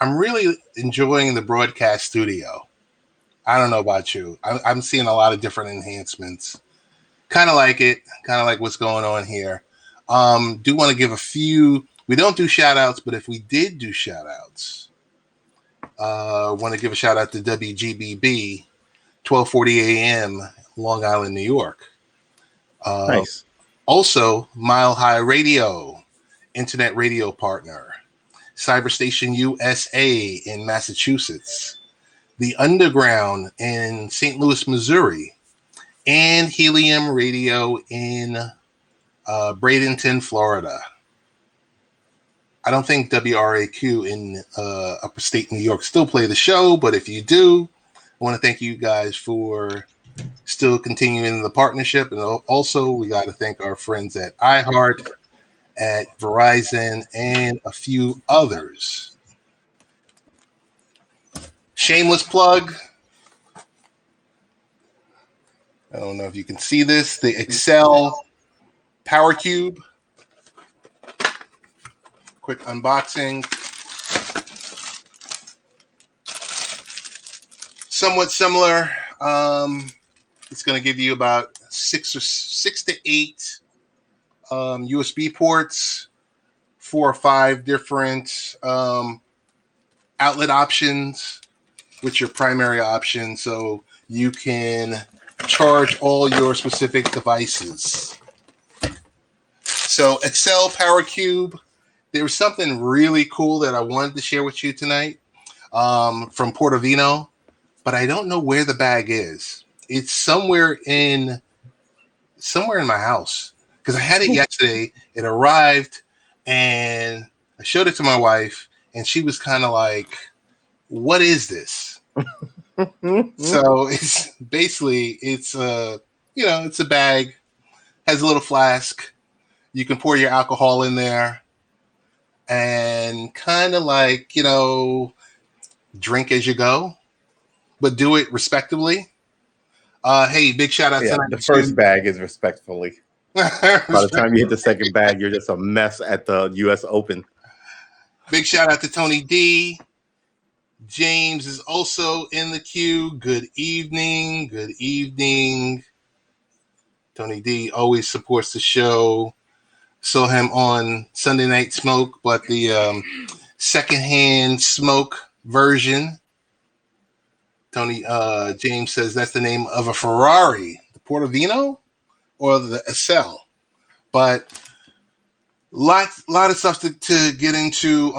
I'm really enjoying the broadcast studio. I don't know about you. I'm seeing a lot of different enhancements. Kind of like it. Kind of like what's going on here. Do want to give a few. We don't do shout outs, but if we did do shout outs, want to give a shout out to WGBB 1240 AM, Long Island, New York. Nice. Also, Mile High Radio, internet radio partner. Cyberstation USA in Massachusetts. The Underground in St. Louis, Missouri. And Helium Radio in Bradenton, Florida. I don't think WRAQ in upstate New York still play the show, but if you do, I want to thank you guys for still continuing the partnership. And also, we got to thank our friends at iHeart, at Verizon, and a few others. Shameless plug. I don't know if you can see this. The Excel Power Cube. Quick unboxing. Somewhat similar. It's going to give you about six to eight USB ports, 4 or 5 different outlet options, which are primary options, so you can charge all your specific devices. So Excel Power Cube. There was something really cool that I wanted to share with you tonight from Portovino, but I don't know where the bag is. It's somewhere in my house because I had it yesterday. It arrived, and I showed it to my wife, and she was kind of like, "What is this?" So it's basically it's a bag, has a little flask. You can pour your alcohol in there. And kind of like, drink as you go, but do it respectably. Hey, big shout out to the first bag is respectfully. By the time you hit the second bag, you're just a mess at the U.S. Open. Big shout out to Tony D. James is also in the queue. Good evening. Good evening. Tony D always supports the show. Saw him on Sunday Night Smoke, but the secondhand smoke version. Tony James says that's the name of a Ferrari, the Portovino or the Excel. But lot of stuff to get into.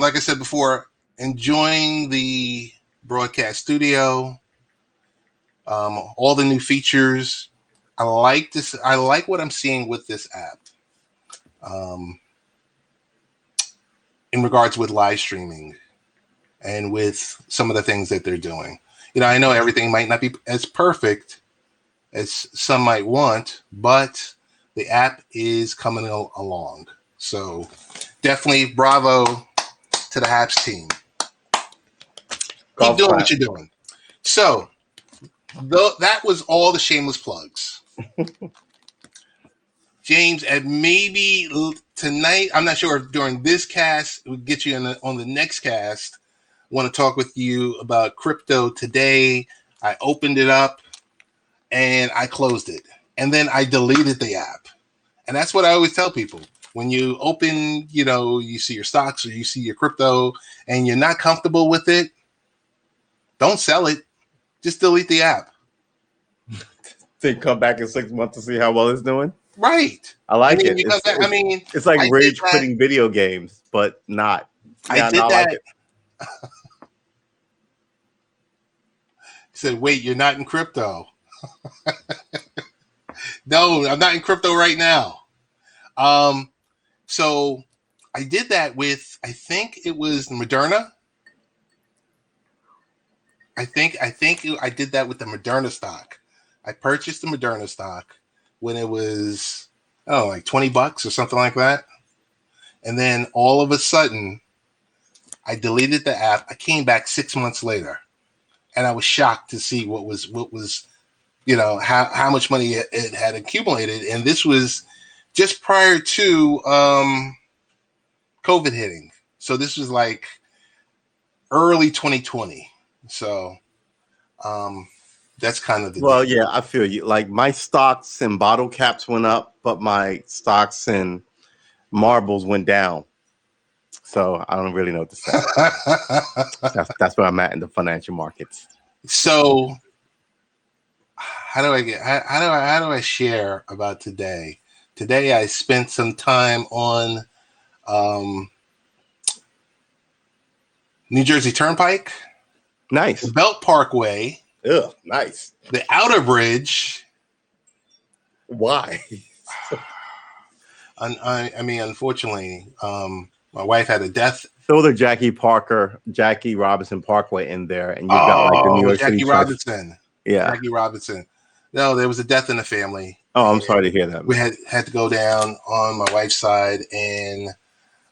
Like I said before, enjoying the broadcast studio, all the new features. I like this. I like what I'm seeing with this app. In regards with live streaming and with some of the things that they're doing. I know everything might not be as perfect as some might want, but the app is coming along. So definitely bravo to the Haps team. Keep doing what you're doing. So that was all the shameless plugs. James, and maybe tonight, I'm not sure if during this cast, we'll get you on the next cast. I want to talk with you about crypto today. I opened it up and I closed it. And then I deleted the app. And that's what I always tell people. When you open, you see your stocks or you see your crypto and you're not comfortable with it, don't sell it. Just delete the app. Then come back in 6 months to see how well it's doing? Right. I like it. It's like rage quitting video games, but not. I did that. Like it. He said, wait, you're not in crypto. No, I'm not in crypto right now. So I did that with, I think it was Moderna. I think I did that with the Moderna stock. I purchased the Moderna stock when it was, like $20 or something like that. And then all of a sudden, I deleted the app. I came back 6 months later, and I was shocked to see what was how much money it had accumulated. And this was just prior to COVID hitting. So this was like early 2020. So that's kind of the Well, deal. yeah, I feel you. Like my stocks and bottle caps went up, but my stocks and marbles went down. So I don't really know what to say. That's where I'm at in the financial markets. So how do I share about today? Today I spent some time on New Jersey Turnpike, Nice. the Belt Parkway, Ugh, nice. the Outer Bridge. Why? I mean, unfortunately, my wife had a death. Throw the Jackie Robinson Parkway in there, and you've got like the New York City Jackie Robinson. Yeah. Jackie Robinson. No, there was a death in the family. Oh, I'm sorry to hear that. We had to go down on my wife's side,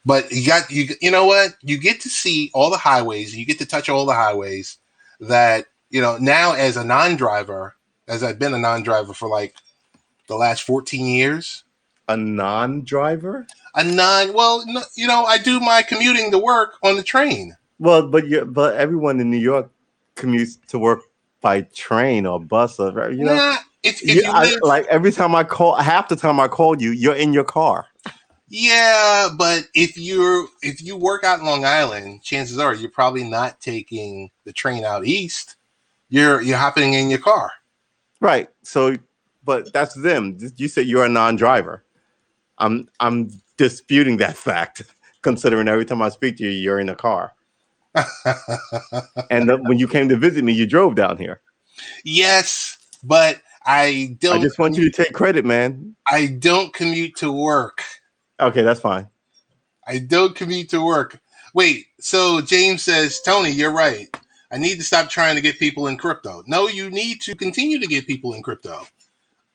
but you know what? You get to see all the highways. You get to touch all the highways that, now as a non-driver, as I've been a non-driver for like the last 14 years. A non-driver? Well, I do my commuting to work on the train. Well, but everyone in New York commutes to work by train or bus, or like every time I call, half the time I call you, you're in your car. Yeah, but if you work out in Long Island, chances are you're probably not taking the train out east. You're hopping in your car. Right. So, but that's them. You said you're a non-driver. I'm disputing that fact, considering every time I speak to you, you're in a car. And when you came to visit me, you drove down here. Yes, but I just want you to take credit, man. I don't commute to work. Okay, that's fine. I don't commute to work. Wait, so James says, Tony, you're right. I need to stop trying to get people in crypto. No, you need to continue to get people in crypto.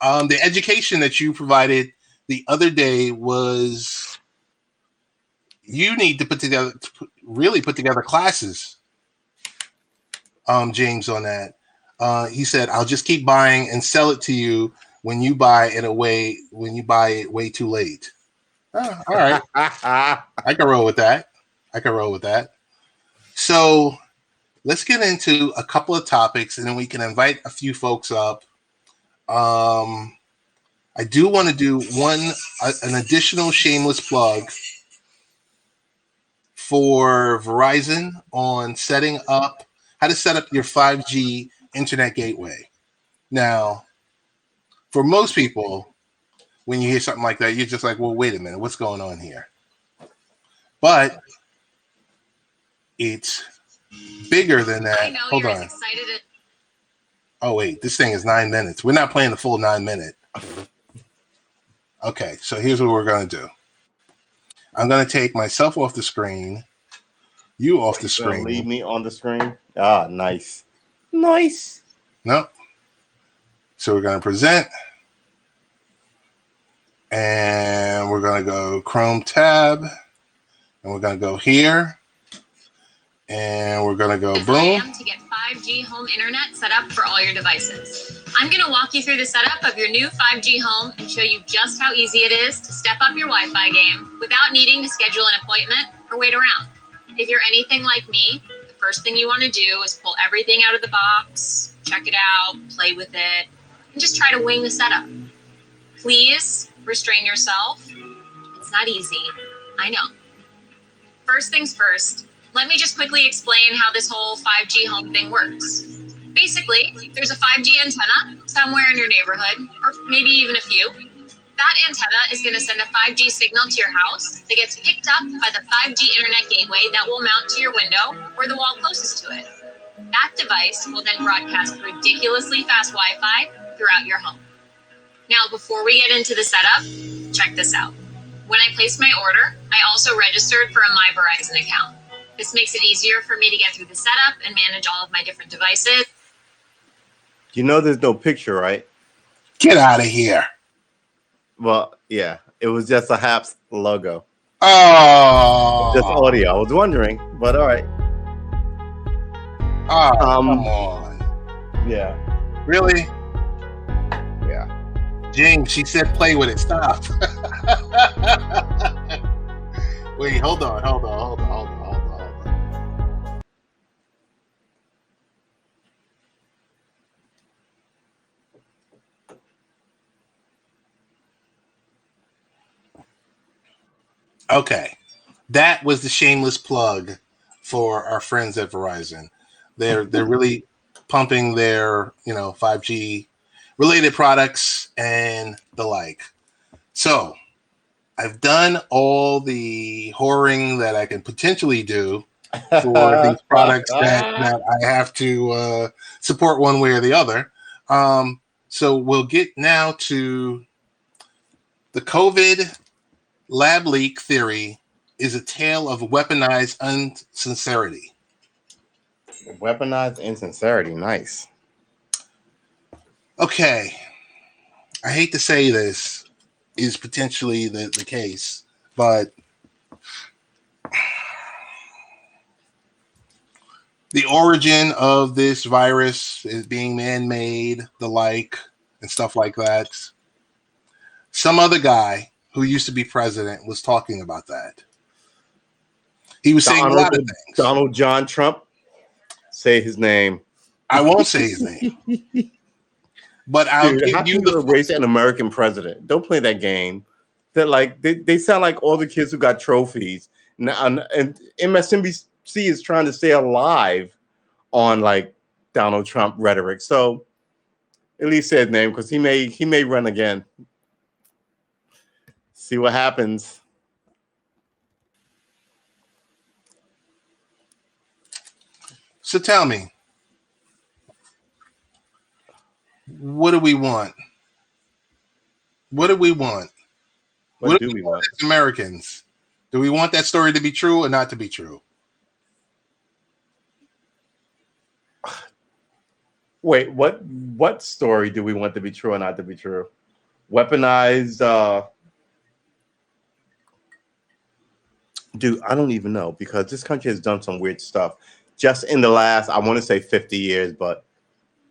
The education that you provided the other day was, you need to really put together classes, James, on that. He said, I'll just keep buying and sell it to you when you buy it way too late. Oh, all right. I can roll with that. So let's get into a couple of topics, and then we can invite a few folks up. I do want to do an additional shameless plug for Verizon on how to set up your 5G internet gateway. Now, for most people, when you hear something like that, you're just like, well, wait a minute, what's going on here? But it's bigger than that. I know. Hold you're on. as excited. Oh, wait, this thing is 9 minutes. We're not playing the full 9 minute. Okay, so here's what we're going to do. I'm going to take myself off the screen, you off the screen. Leave me on the screen. Ah, nice. Nice. Nope. So we're going to present. And we're going to go Chrome tab. And we're going to go here. And we're going to go boom. To get 5G home internet set up for all your devices. I'm going to walk you through the setup of your new 5G home and show you just how easy it is to step up your Wi-Fi game without needing to schedule an appointment or wait around. If you're anything like me, the first thing you want to do is pull everything out of the box, check it out, play with it, and just try to wing the setup. Please restrain yourself. It's not easy. I know. First things first, let me just quickly explain how this whole 5G home thing works. Basically, there's a 5G antenna somewhere in your neighborhood, or maybe even a few. That antenna is going to send a 5G signal to your house that gets picked up by the 5G internet gateway that will mount to your window or the wall closest to it. That device will then broadcast ridiculously fast Wi-Fi throughout your home. Now, before we get into the setup, check this out. When I placed my order, I also registered for a My Verizon account. This makes it easier for me to get through the setup and manage all of my different devices. You know there's no picture, right? Get out of here. Well, yeah. It was just a HAPS logo. Oh. Just audio. I was wondering, but all right. Oh, come on. Yeah. Really? Yeah. James, she said play with it. Stop. Wait, hold on. Okay, that was the shameless plug for our friends at Verizon. They're really pumping their 5G related products and the like. So I've done all the whoring that I can potentially do for these products that I have to support one way or the other. So we'll get now to the COVID lab leak theory is a tale of weaponized insincerity. Weaponized insincerity. Nice. Okay. I hate to say this is potentially the case, but the origin of this virus is being man-made, the like, and stuff like that. Some other guy who used to be president was talking about that. He was saying a lot of things. Donald John Trump. Say his name. I won't say his name. But I'll give how you can you erase an American president? Don't play that game. They're like they sound like all the kids who got trophies. And MSNBC is trying to stay alive on like Donald Trump rhetoric. So at least say his name because he may run again. See what happens. So tell me, what do we want? What do we want? What do we want as Americans? Do we want that story to be true or not to be true? Wait, what story do we want to be true or not to be true? Weaponized dude, I don't even know because this country has done some weird stuff. Just in the last, I want to say 50 years, but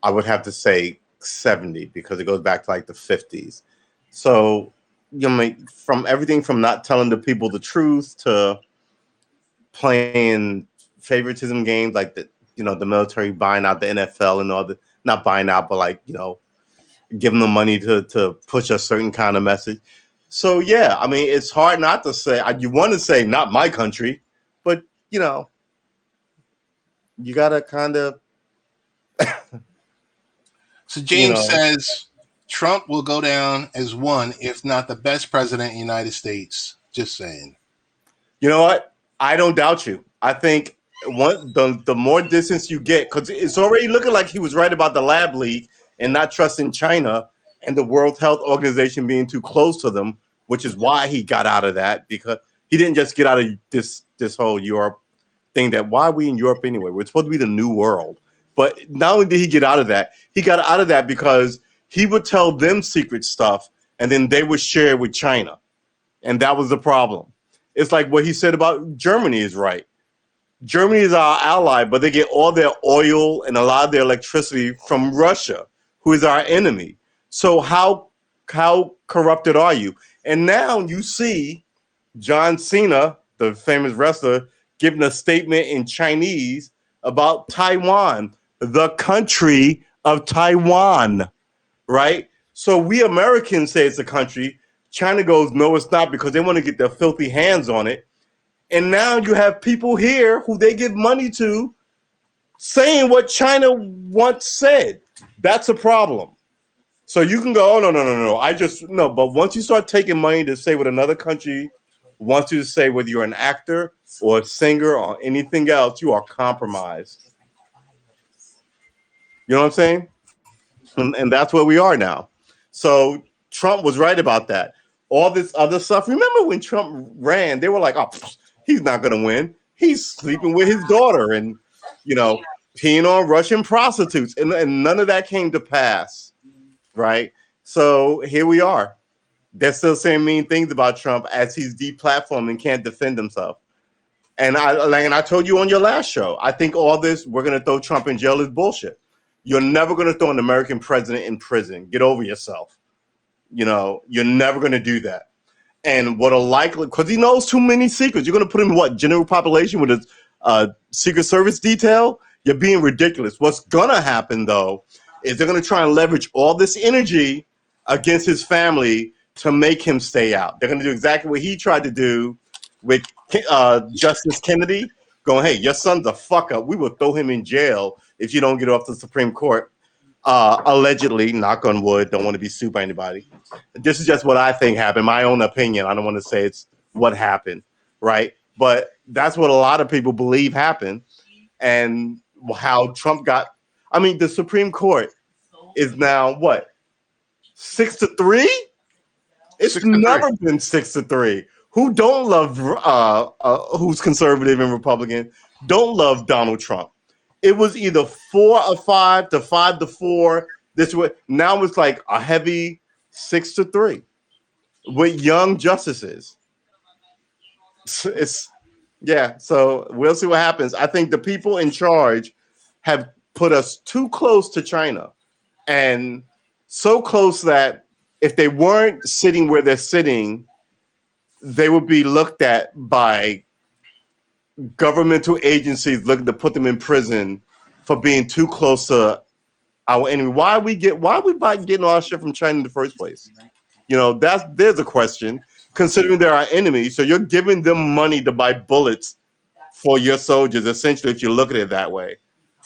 I would have to say 70 because it goes back to like the 50s. So, from everything from not telling the people the truth to playing favoritism games like the military buying out the NFL and all the, not buying out, but like, giving them money to push a certain kind of message. So, yeah, I mean, it's hard not to say, you want to say not my country, but, you got to kind of. So James says Trump will go down as one, if not the best president in the United States. Just saying. You know what? I don't doubt you. I think the more distance you get, because it's already looking like he was right about the lab leak and not trusting China and the World Health Organization being too close to them, which is why he got out of that, because he didn't just get out of this whole Europe thing that why are we in Europe anyway? We're supposed to be the new world. But not only did he get out of that, he got out of that because he would tell them secret stuff and then they would share it with China. And that was the problem. It's like what he said about Germany is right. Germany is our ally, but they get all their oil and a lot of their electricity from Russia, who is our enemy. So how corrupted are you? And now you see John Cena, the famous wrestler, giving a statement in Chinese about Taiwan, the country of Taiwan, right? So we Americans say it's a country. China goes, no, it's not, because they want to get their filthy hands on it. And now you have people here who they give money to saying what China once said. That's a problem. So you can go, oh, no. But once you start taking money to say what another country wants you to say, whether you're an actor or a singer or anything else, you are compromised. You know what I'm saying? And that's where we are now. So Trump was right about that. All this other stuff. Remember when Trump ran, they were like, oh, he's not going to win. He's sleeping with his daughter and, peeing on Russian prostitutes. And none of that came to pass, right? So here we are. They're still saying mean things about Trump as he's deplatformed and can't defend himself. And I told you on your last show, I think all this, we're going to throw Trump in jail is bullshit. You're never going to throw an American president in prison. Get over yourself. You're never going to do that. And what a likely, because he knows too many secrets. You're going to put him in what, general population with a Secret Service detail? You're being ridiculous. What's going to happen, though, is they're going to try and leverage all this energy against his family to make him stay out. They're going to do exactly what he tried to do with Justice Kennedy going, "Hey, your son's a fuck up. We will throw him in jail if you don't get off the Supreme Court." Allegedly, knock on wood, don't want to be sued by anybody. This is just what I think happened, my own opinion. I don't want to say it's what happened, right? But that's what a lot of people believe happened, and how Trump got. I mean, the Supreme Court is now what, 6-3? It's 6-3. never been 6-3. Who don't love? Who's conservative and Republican don't love Donald Trump. It was either 4-5 to 5-4. This way now it's like a heavy 6-3 with young justices. It's yeah. So we'll see what happens. I think the people in charge have put us too close to China, and so close that if they weren't sitting where they're sitting, they would be looked at by governmental agencies looking to put them in prison for being too close to our enemy. Why are we getting all our shit from China in the first place? You know, there's a question. Considering they're our enemies, so you're giving them money to buy bullets for your soldiers, essentially, if you look at it that way.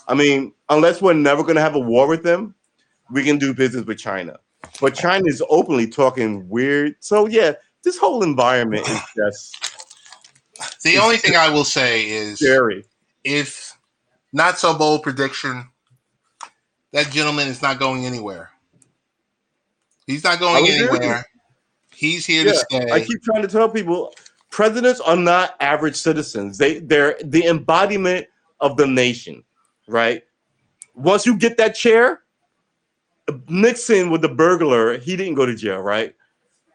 I mean, unless we're never going to have a war with them, we can do business with China. But China is openly talking weird. So yeah, this whole environment is just the only thing I will say is scary. If not so bold prediction, that gentleman is not going anywhere. He's not going anywhere. He's here to stay. I keep trying to tell people, presidents are not average citizens. They're the embodiment of the nation, right? Once you get that chair, Nixon with the burglar, he didn't go to jail, right?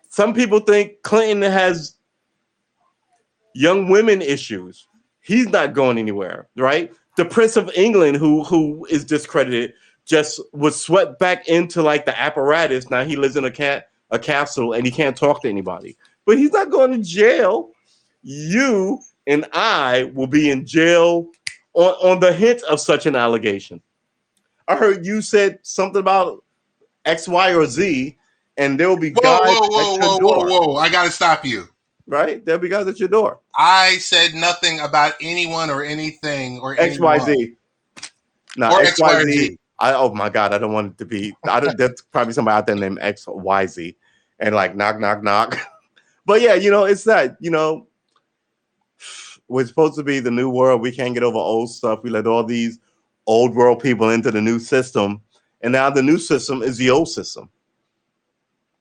Some people think Clinton has young women issues. He's not going anywhere, right? The Prince of England, who is discredited, just was swept back into like the apparatus. Now he lives in a capsule and he can't talk to anybody. But he's not going to jail. You and I will be in jail on the hint of such an allegation. I heard you said something about X, Y, or Z, and there will be guys at your door. Whoa. I got to stop you. Right? There'll be guys at your door. I said nothing about anyone or anything or X, Y, Z. No, or X, Y, Z. Z. Oh my God, I don't want it to be. There's probably somebody out there named X, Y, Z, and like knock, knock, knock. But yeah, you know, it's that, you know, we're supposed to be the new world. We can't get over old stuff. We let all these old world people into the new system, and now the new system is the old system.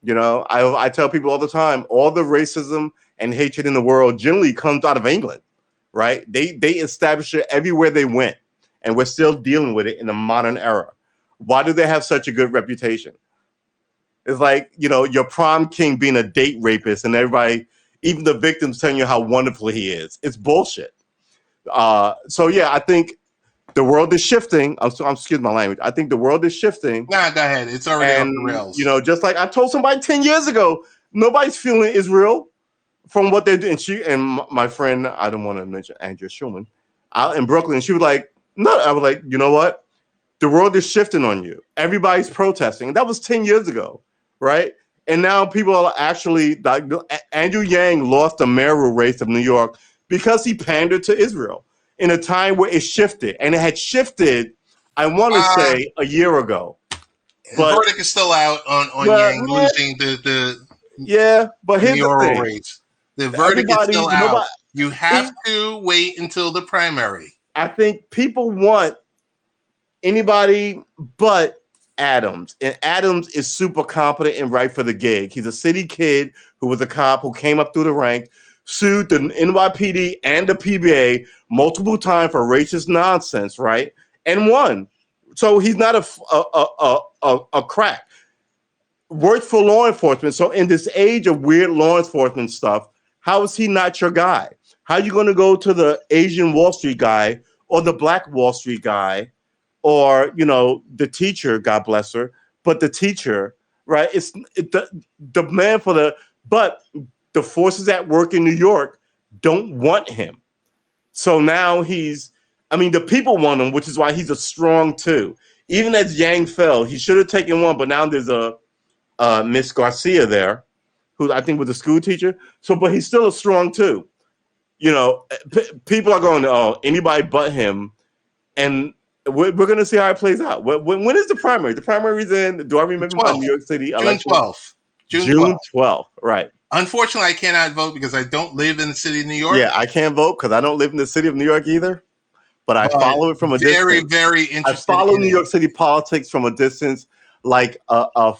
You know, I tell people all the time, all the racism and hatred in the world generally comes out of England, right? They established it everywhere they went, and we're still dealing with it in the modern era. Why do they have such a good reputation? It's like, you know, your prom king being a date rapist, and everybody, even the victims, telling you how wonderful he is. It's bullshit. So yeah, I think the world is shifting. Excuse my language. I think the world is shifting. Nah, go ahead. It's already on the rails. You know, just like I told somebody 10 years ago, nobody's feeling Israel from what they're doing. And my friend, I don't want to mention Andrea Schulman, out in Brooklyn, she was like, no. I was like, you know what? The world is shifting on you. Everybody's protesting. That was 10 years ago, right? And now people are actually, like, Andrew Yang lost the mayoral race of New York because he pandered to Israel in a time where it shifted. And it had shifted, I want to say, a year ago. But the verdict is still out on Yang losing but here's mayoral the thing. race. The verdict is still out. You have to wait until the primary. I think people want anybody but Adams. And Adams is super competent and right for the gig. He's a city kid who was a cop who came up through the ranks, sued the NYPD and the PBA multiple times for racist nonsense, right? And won. So he's not a crack. Worked for law enforcement. So in this age of weird law enforcement stuff, how is he not your guy? How are you going to go to the Asian Wall Street guy or the Black Wall Street guy or, you know, the teacher, God bless her, but the teacher, right? The man for the, but the forces at work in New York don't want him. So now the people want him, which is why he's a strong two. Even as Yang fell, he should have taken one, but now there's a Miss Garcia there, who I think was a school teacher. So, but he's still a strong two. you know, people are going, oh, anybody but him, and we're going to see how it plays out. When is the primary? The primary is in. Do I remember my New York City election? June 12th. Right. Unfortunately, I cannot vote because I don't live in the city of New York. Yeah, I can't vote because I don't live in the city of New York either. But I follow it from a distance. Very interesting. I follow New York City politics from a distance, like a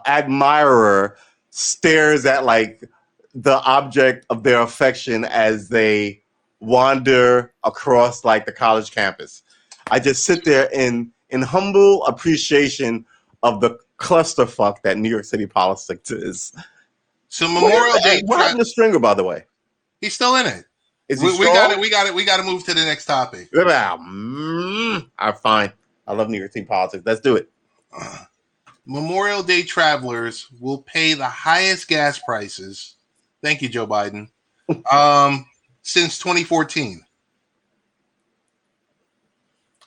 admirer stares at like the object of their affection as they wander across like the college campus. I just sit there in humble appreciation of the clusterfuck that New York City politics is. So Memorial Day. What happened to Stringer, by the way? He's still in it. Is he we got it. We got to move to the next topic. All right, fine. I love New York City politics. Let's do it. Memorial Day travelers will pay the highest gas prices. Thank you, Joe Biden. Since 2014.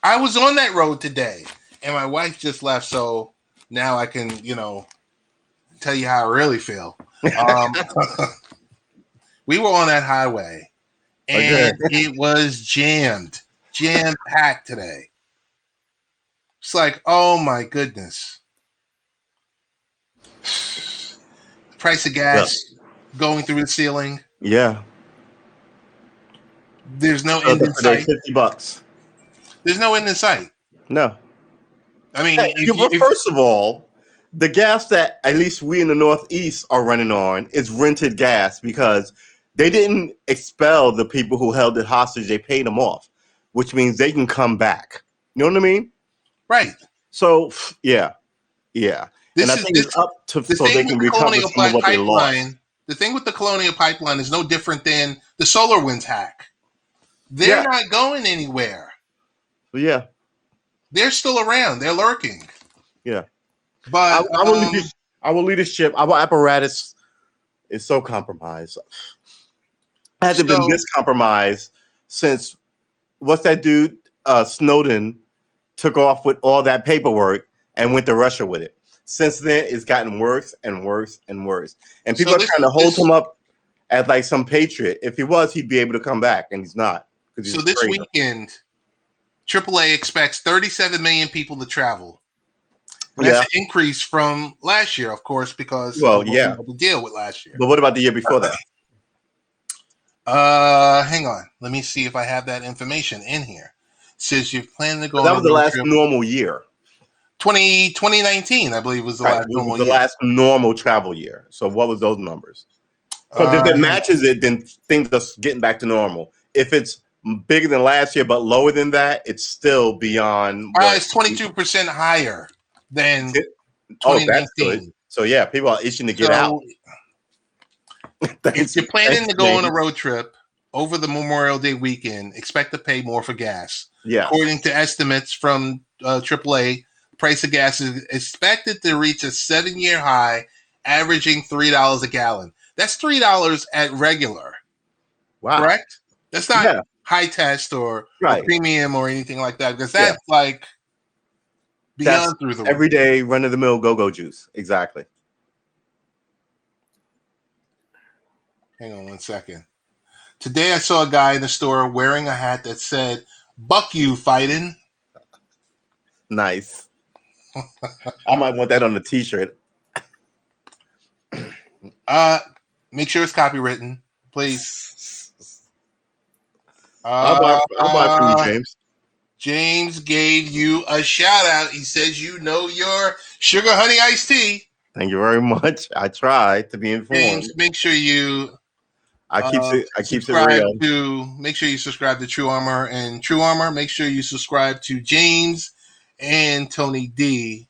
I was on that road today, and my wife just left, so now I can, tell you how I really feel. We were on that highway, and it was jam-packed today. It's like, oh my goodness. The price of gas going through the ceiling. Yeah. There's no end in sight. $50. There's no end in sight. No. I mean, first of all, the gas that at least we in the Northeast are running on is rented gas because they didn't expel the people who held it hostage. They paid them off, which means they can come back. You know what I mean? Right. So, yeah. And I think it's up to so they can recover some of what they lost. The thing with the Colonial Pipeline is no different than the SolarWinds hack. They're not going anywhere. Yeah. They're still around. They're lurking. Yeah. But our leadership, our apparatus is so compromised. It hasn't been this compromised since what's that dude? Snowden took off with all that paperwork and went to Russia with it. Since then, it's gotten worse and worse and worse. And people are trying to hold him up as like some patriot. If he was, he'd be able to come back, and he's not. So this weekend, AAA expects 37 million people to travel. And that's an increase from last year, of course, because the deal with last year. But what about the year before that? Hang on. Let me see if I have that information in here. It says you're planning to go. That was the last normal year. 2019, I believe, was the last normal year. The last normal travel year. So what was those numbers? Because if it matches it, then things are getting back to normal. If it's bigger than last year but lower than that, it's still beyond. It's 22% higher than 2019. That's good. So yeah, people are itching to get out. If you're planning to go on a road trip over the Memorial Day weekend, expect to pay more for gas. Yeah. According to estimates from AAA, price of gas is expected to reach a 7-year high, averaging $3 a gallon. That's $3 at regular. Wow. Correct? That's not high test or premium or anything like that, because that's like beyond through the roof. Everyday run-of-the-mill go-go juice. Exactly. Hang on one second. Today I saw a guy in the store wearing a hat that said, "Buck you fighting." Nice. I might want that on the t-shirt. Make sure it's copywritten, please. I'll buy from you, James. James gave you a shout out. He says you know your sugar honey iced tea. Thank you very much. I try to be informed. James, make sure you I keep it real. Make sure you subscribe to True Armor and True Armor. Make sure you subscribe to James and Tony D,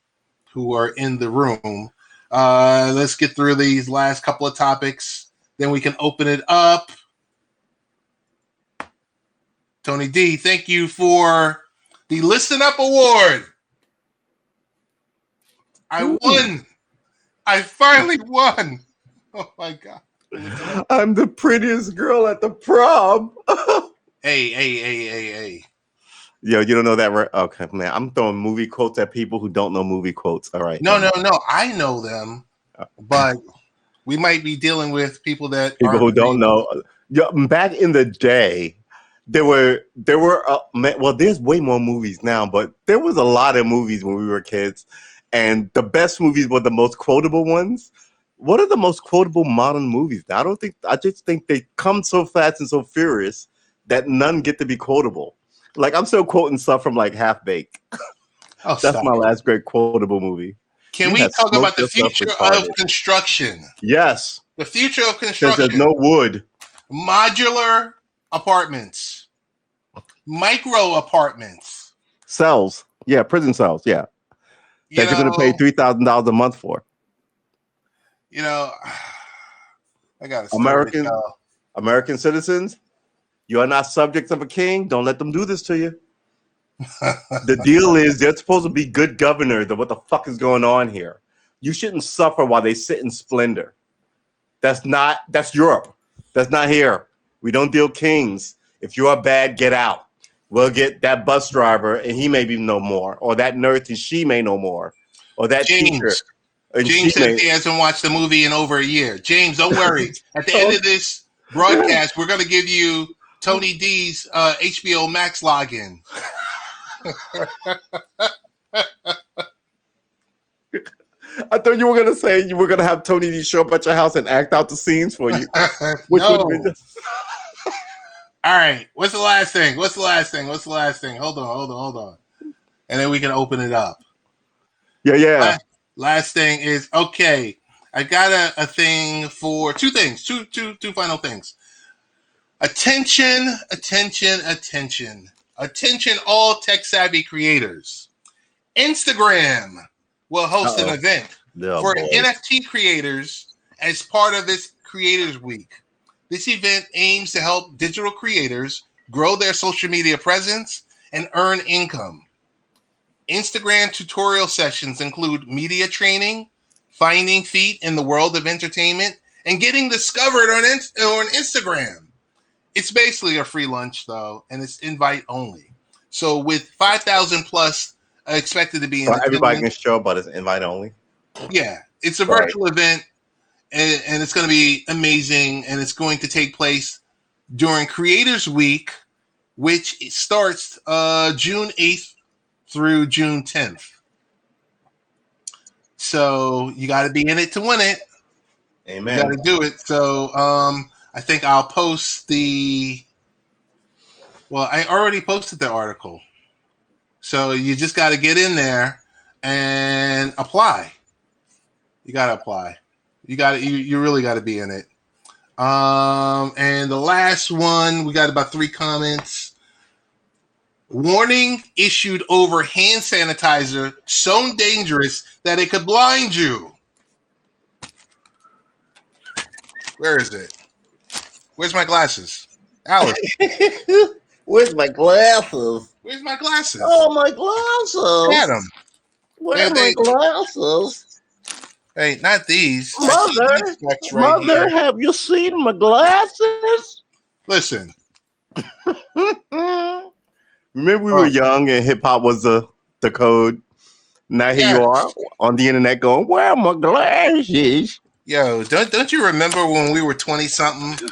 who are in the room. Let's get through these last couple of topics. Then we can open it up. Tony D, thank you for the Listen Up Award. I won. I finally won. Oh, my God. I'm the prettiest girl at the prom. Hey. Yo, you don't know that, right? Okay, man. I'm throwing movie quotes at people who don't know movie quotes. All right. No. I know them, but we might be dealing with people that People aren't who don't believers. know. Yeah, back in the day, there were well, there's way more movies now, but there was a lot of movies when we were kids, and the best movies were the most quotable ones. What are the most quotable modern movies? I just think they come so fast and so furious that none get to be quotable. Like I'm still quoting stuff from like Half Baked. Oh, That's stop my it. last great quotable movie. Can You we have talk about smoked the yourself future of retarded. construction? Yes, The future of because construction. there's no wood. Modular apartments, micro apartments. Cells. Yeah, prison cells. Yeah. You That you're going to pay $3,000 a month for. I got a story to tell. American citizens, you are not subjects of a king. Don't let them do this to you. The deal is they're supposed to be good governors of what the fuck is going on here. You shouldn't suffer while they sit in splendor. That's Europe. That's not here. We don't deal kings. If you are bad, get out. We'll get that bus driver and he may be no more, or that nurse and she may know more, or that teacher. And James says he hasn't watched the movie in over a year. James, don't worry. At the end of this broadcast, we're going to give you Tony D's HBO Max login. I thought you were going to say you were going to have Tony D show up at your house and act out the scenes for you. Which No. would have been All right. What's the last thing? Hold on. And then we can open it up. Yeah. Last thing is, okay, I got a thing for two things, two final things. Attention, all tech-savvy creators. Instagram will host an event for NFT creators as part of this Creators Week. This event aims to help digital creators grow their social media presence and earn income. Instagram tutorial sessions include media training, finding feet in the world of entertainment, and getting discovered on Instagram. It's basically a free lunch, though, and it's invite only. So with 5,000 plus expected to be in attendance. Everybody can show up, but it's invite only. Yeah, it's a virtual event, and it's going to be amazing, and it's going to take place during Creators Week, which starts June 8th through June 10th. So you got to be in it to win it. Amen. You got to do it. So I think I'll post I already posted the article. So you just got to get in there and apply. You got to apply. You really got to be in it. And the last one, we got about 3 comments. Warning issued over hand sanitizer so dangerous that it could blind you. Where is it? Where's my glasses? Alice. Where's my glasses? Where's my glasses? Oh, my glasses. Adam. Where's my glasses? Hey, not these. Mother, have you seen my glasses? Listen. Remember we were young and hip hop was the code. Now here you are on the internet going, where are my glasses? Yo, don't you remember when we were 20-something?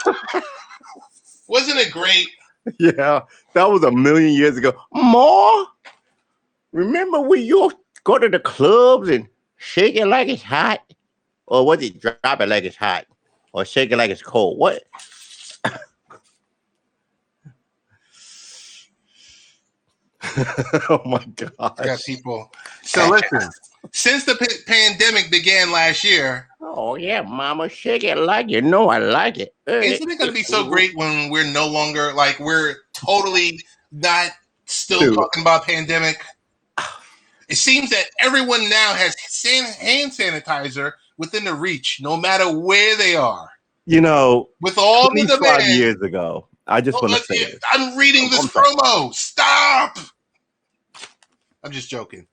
Wasn't it great? Yeah, that was a million years ago. Ma, remember we used to go to the clubs and shake it like it's hot? Or was it drop it like it's hot? Or shake it like it's cold? What? Oh my God. I got people. So listen, since the pandemic began last year. Oh yeah, mama, shake it like you know I like it. Isn't it going to be so great when we're no longer, like, we're totally not still talking about pandemic? It seems that everyone now has hand sanitizer within the reach, no matter where they are. You know, with all the demand. 5 years ago, I just want to say this. I'm reading this promo. Stop. I'm just joking.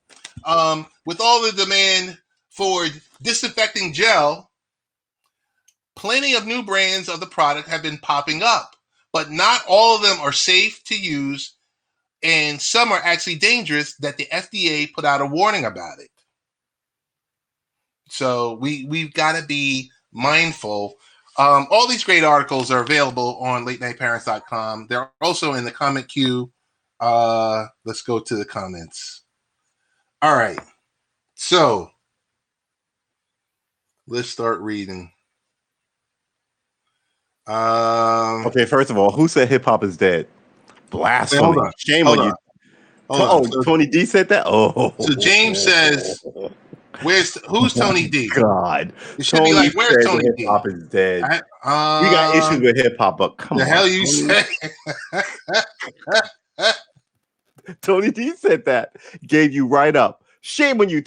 With all the demand for disinfecting gel, plenty of new brands of the product have been popping up, but not all of them are safe to use, and some are actually dangerous that the FDA put out a warning about it. So we've got to be mindful. All these great articles are available on latenightparents.com. They're also in the comment queue. Let's go to the comments. All right. So let's start reading. Okay, first of all, who said hip hop is dead? Blasphemy. Hold on. Shame Hold on on. you. Hold on. Tony D said that? Oh. So James says, who's Tony D? God. It should be like, where's Tony D? Hip hop is dead. We We got issues with hip hop, but come the on. hell you say? Tony D said that. Gave you right up. Shame on you.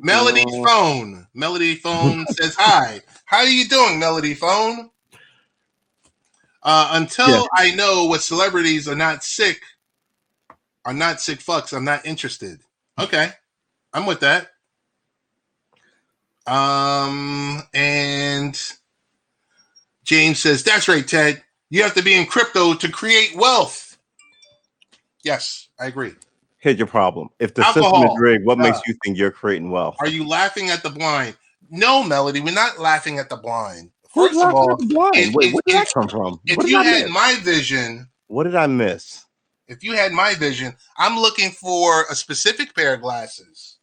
Melody Phone. Melody Phone says hi. How are you doing, Melody Phone? Until I know what celebrities are not sick fucks, I'm not interested. Okay. I'm with that. And James says, that's right, Ted. You have to be in crypto to create wealth. Yes, I agree. Here's your problem. If the Alcohol. system is rigged, what makes you think you're creating wealth? Are you laughing at the blind? No, Melody, we're not laughing at the blind. Who's First of all, laughing at the blind? Wait, where did that come from? If What did you I had miss? my vision, What did I miss? if you had my vision, I'm looking for a specific pair of glasses.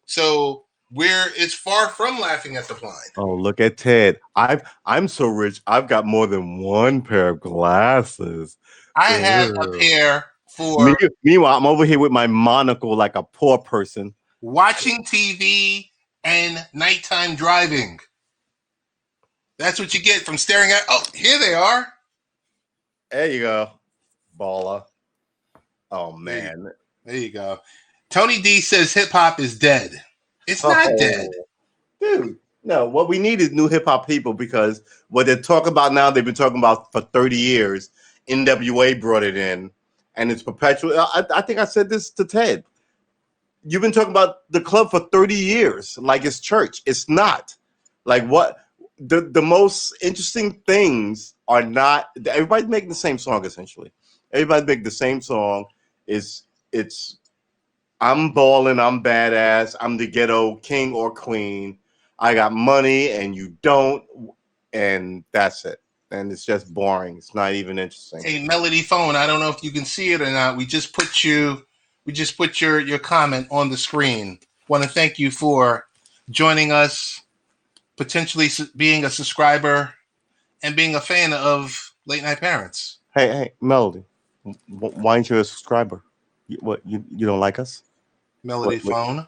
So it's far from laughing at the blind. Oh, look at Ted. I'm so rich. I've got more than one pair of glasses. I have a pair for Meanwhile, I'm over here with my monocle like a poor person. watching TV and nighttime driving. That's what you get from staring at. Oh, here they are. There you go, baller. Oh man, There you go. Tony D says hip hop is dead. It's not dead. dude. No, what we need is new hip hop people because what they're talking about now, they've been talking about for 30 years. NWA brought it in, and it's perpetual. I think I said this to Ted. You've been talking about the club for 30 years, like it's church. It's not. Like what? The most interesting things are not. Everybody's making the same song essentially. Everybody's making the same song. It's I'm balling, I'm badass, I'm the ghetto king or queen. I got money and you don't, and that's it. And it's just boring. It's not even interesting. Hey, Melody Phone, I don't know if you can see it or not. We just put your comment on the screen. Want to thank you for joining us, potentially being a subscriber and being a fan of Late Night Parents. Hey, Melody, why aren't you a subscriber? You don't like us? Melody Phone.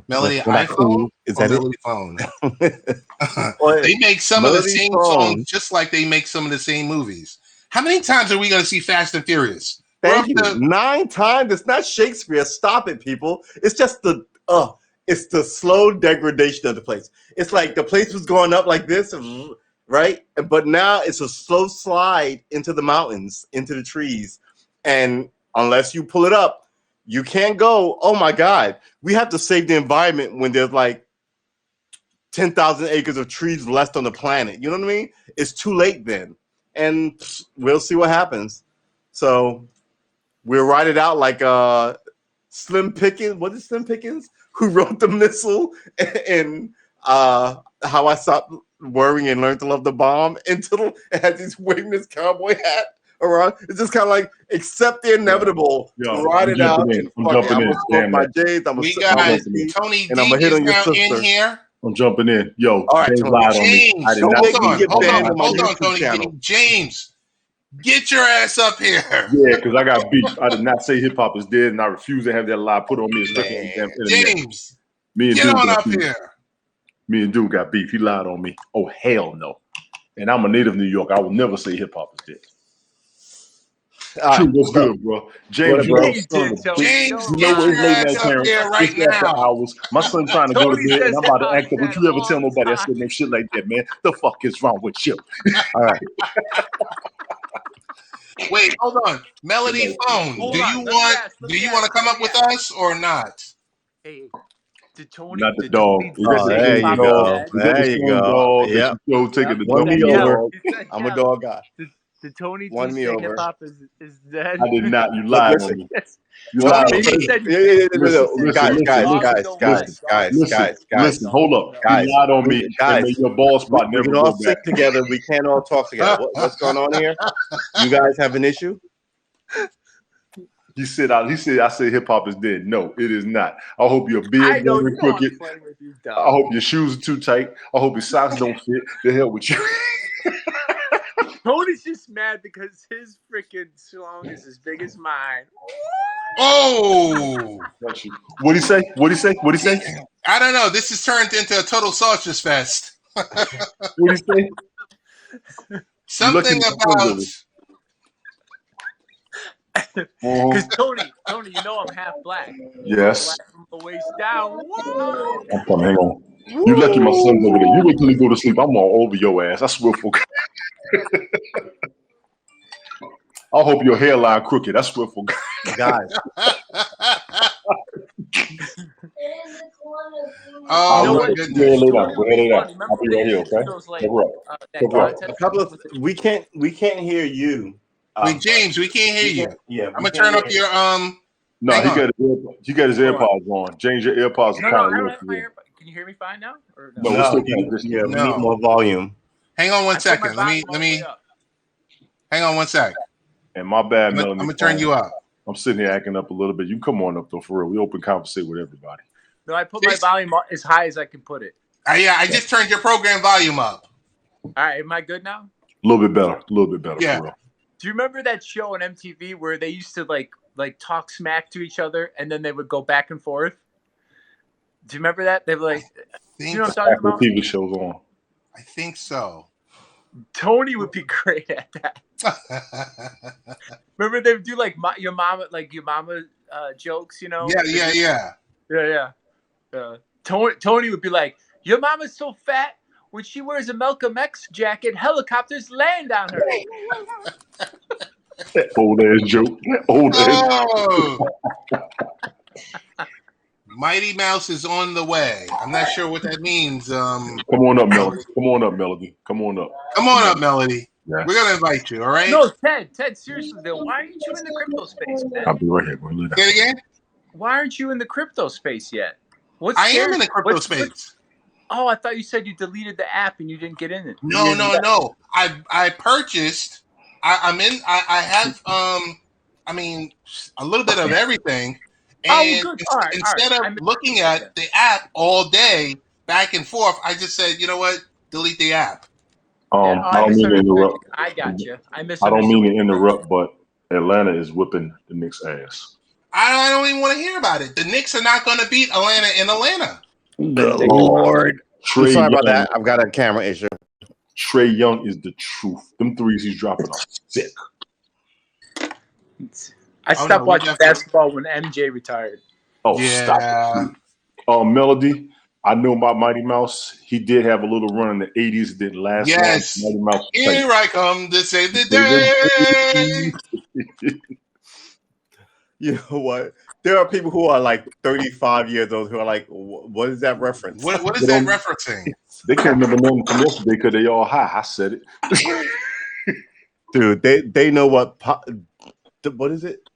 Melody We're iPhone. cool. Is that Melody Phone. it? They make some of the Melody same Phone. songs just like they make some of the same movies. How many times are we going to see Fast and Furious? Thank you. 9 times. It's not Shakespeare. Stop it, people. It's just it's the slow degradation of the place. It's like the place was going up like this, right? But now it's a slow slide into the mountains, into the trees. And unless you pull it up, you can't go, oh my God, we have to save the environment when there's like 10,000 acres of trees left on the planet. You know what I mean? It's too late then. And we'll see what happens. So we'll ride it out like Slim Pickens. What is Slim Pickens? Who wrote The Missile and How I Stopped Worrying and Learned to Love the Bomb and had these waving this cowboy hat around. It's just kind of like accept the inevitable, ride it out. I'm gonna smoke my J's. We got Tony D is now in here. I'm jumping in. Yo, all right, James lied on me. James, I did not hold on, Tony D. James, get your ass up here. Yeah, because I got beef. I did not say hip hop is dead, and I refuse to have that lie put on me. Especially on the damn internet. James, me and get Dude on got up beef. here. Me and Dude got beef. He lied on me. Oh hell no! And I'm a native New York. I will never say hip hop is dead. True, what's good, bro? James, you know, James, get your ass up here right now. Hours. My son trying to go to bed, and I'm about to act up. Don't you ever tell nobody I said no shit like that, man? The fuck is wrong with you? All right. Wait, hold on. Melody Phone, do you want to come up with us or not? Hey, did Tony? Not the dog. There you go. There you go. Yeah. Yo, taking the One dog. me over. I'm a dog guy. Did Tony Won D me say over. hip hop is dead? I did not. You lied on me. Yes. You Tony lied on D. me. He said, Guys, Hold up. guys, You lied on me. guys. And made your ball spot we never can all go sit back. together. We can't all talk together. What's going on here? You guys have an issue? He said I said hip hop is dead. No, it is not. I hope your beard don't crooked. I hope your shoes are too tight. I hope your socks don't fit. The hell with you. Tony's just mad because his freaking song is as big as mine. Oh, What'd he say? What'd he say? What'd he say? I don't know. This has turned into a total sausage fest. What'd he say? Something about. Because Tony, you know I'm half black. Yes. Black from the waist down. Whoa! I'm coming. Hang on. You lucky my son's over there. You wait till he go to sleep. I'm all over your ass. I swear for God. I hope your hairline crooked. I swear for God. Guys, Oh my goodness! I'll be right here. Okay. we can't hear you. Wait, James, we can't hear you. Yeah, I'm gonna turn up your No, Hang he got his AirPods on. James, your AirPods are No, kind I of don't low. have my AirPods. Can you hear me fine now? Or No, we're still kind of distant. Yeah, we No. need more volume. Hang on one I put my second. Let volume all the me. way up. Hang on one sec. And my bad, I'm Melanie. gonna turn you up. I'm sitting here acting up a little bit. You can come on up though, for real. We open conversate with everybody. No, I put my volume as high as I can put it. Yeah, I just turned your program volume up. All right, am I good now? A little bit better. Yeah. For real. Do you remember that show on MTV where they used to like talk smack to each other and then they would go back and forth? Do you remember that? They were like, you know what I'm talking After about? TV shows on. I think so. Tony would be great at that. Remember they would do like your mama jokes, you know? Yeah. Tony would be like, your mama's so fat when she wears a Malcolm X jacket, helicopters land on her. Old ass joke. Oh. Mighty Mouse is on the way. I'm not sure what that means. Come on up, Melody. Come on up, Melody. Come on up, Melody. Yeah. We're gonna invite you. All right. No, Ted. Seriously, though, why aren't you in the crypto space, man? I'll be right here. Say it again. Why aren't you in the crypto space yet? I am in the crypto space. Oh, I thought you said you deleted the app and you didn't get in it. No. I purchased. I'm in. I have. I mean, a little bit of everything. And instead of looking at the app all day back and forth, I just said, you know what? Delete the app. I don't mean to interrupt. I got you. I don't mean to interrupt, but Atlanta is whipping the Knicks' ass. I don't even want to hear about it. The Knicks are not going to beat Atlanta in Atlanta. Good Lord. Trey Sorry Young, about that. I've got a camera issue. Trae Young is the truth. Them threes he's dropping are sick. I stopped watching basketball when MJ retired. Oh, yeah. Stop. Melody, I know about Mighty Mouse. He did have a little run in the 80s. Didn't last long. Mighty Mouse. Here I come to save the day. You know what? There are people who are like 35 years old who are like, what is that reference? What is that referencing? They can't remember nothing from yesterday because they all high. I said it. Dude, they know what is it?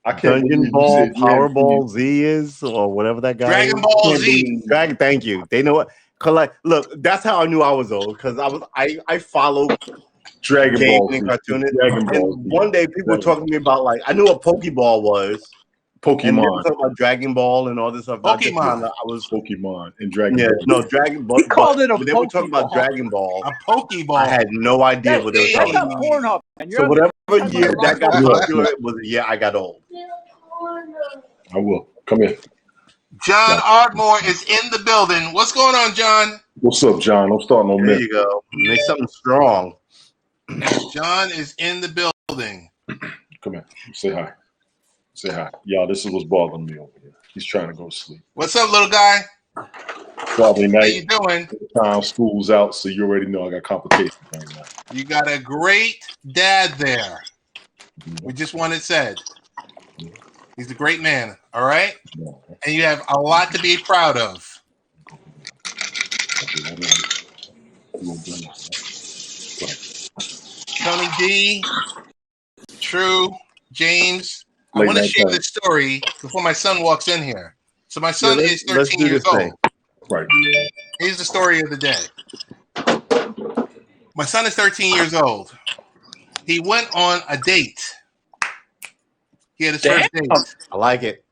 I can't Dungeon Ball, Powerball Z is, or whatever that guy Dragon Ball Z. Thank you. They know what. Look, that's how I knew I was old because I followed Dragon Ball and cartoonists. And one day people were talking to me about I knew what Pokeball was. Pokemon. And they were talking about Dragon Ball and all this stuff. Pokemon. I was Pokemon and Dragon Ball. No, Dragon Ball. He called it a They were talking about Dragon Ball. A Pokeball. I had no idea what they were talking about. Pornhub. So whatever year that got popular was the year I got old. I will. Come here. John Ardmore is in the building. What's going on, John? What's up, John? I'm starting on There you go. Make something strong. John is in the building. Come here. Say hi. Say hi. Y'all, this is what's bothering me over here. He's trying to go to sleep. What's up, little guy? Friday night. How you doing? Time school's out, so you already know I got complications right now. You got a great dad there. We just want it said. He's a great man, all right? And you have a lot to be proud of. Tony D, True, James. I Late want to night share time. this story before my son walks in here. So my son is let's 13 do years this old. thing. Right. Here's the story of the day. My son is 13 years old. He went on a date. He had his first date. I like it.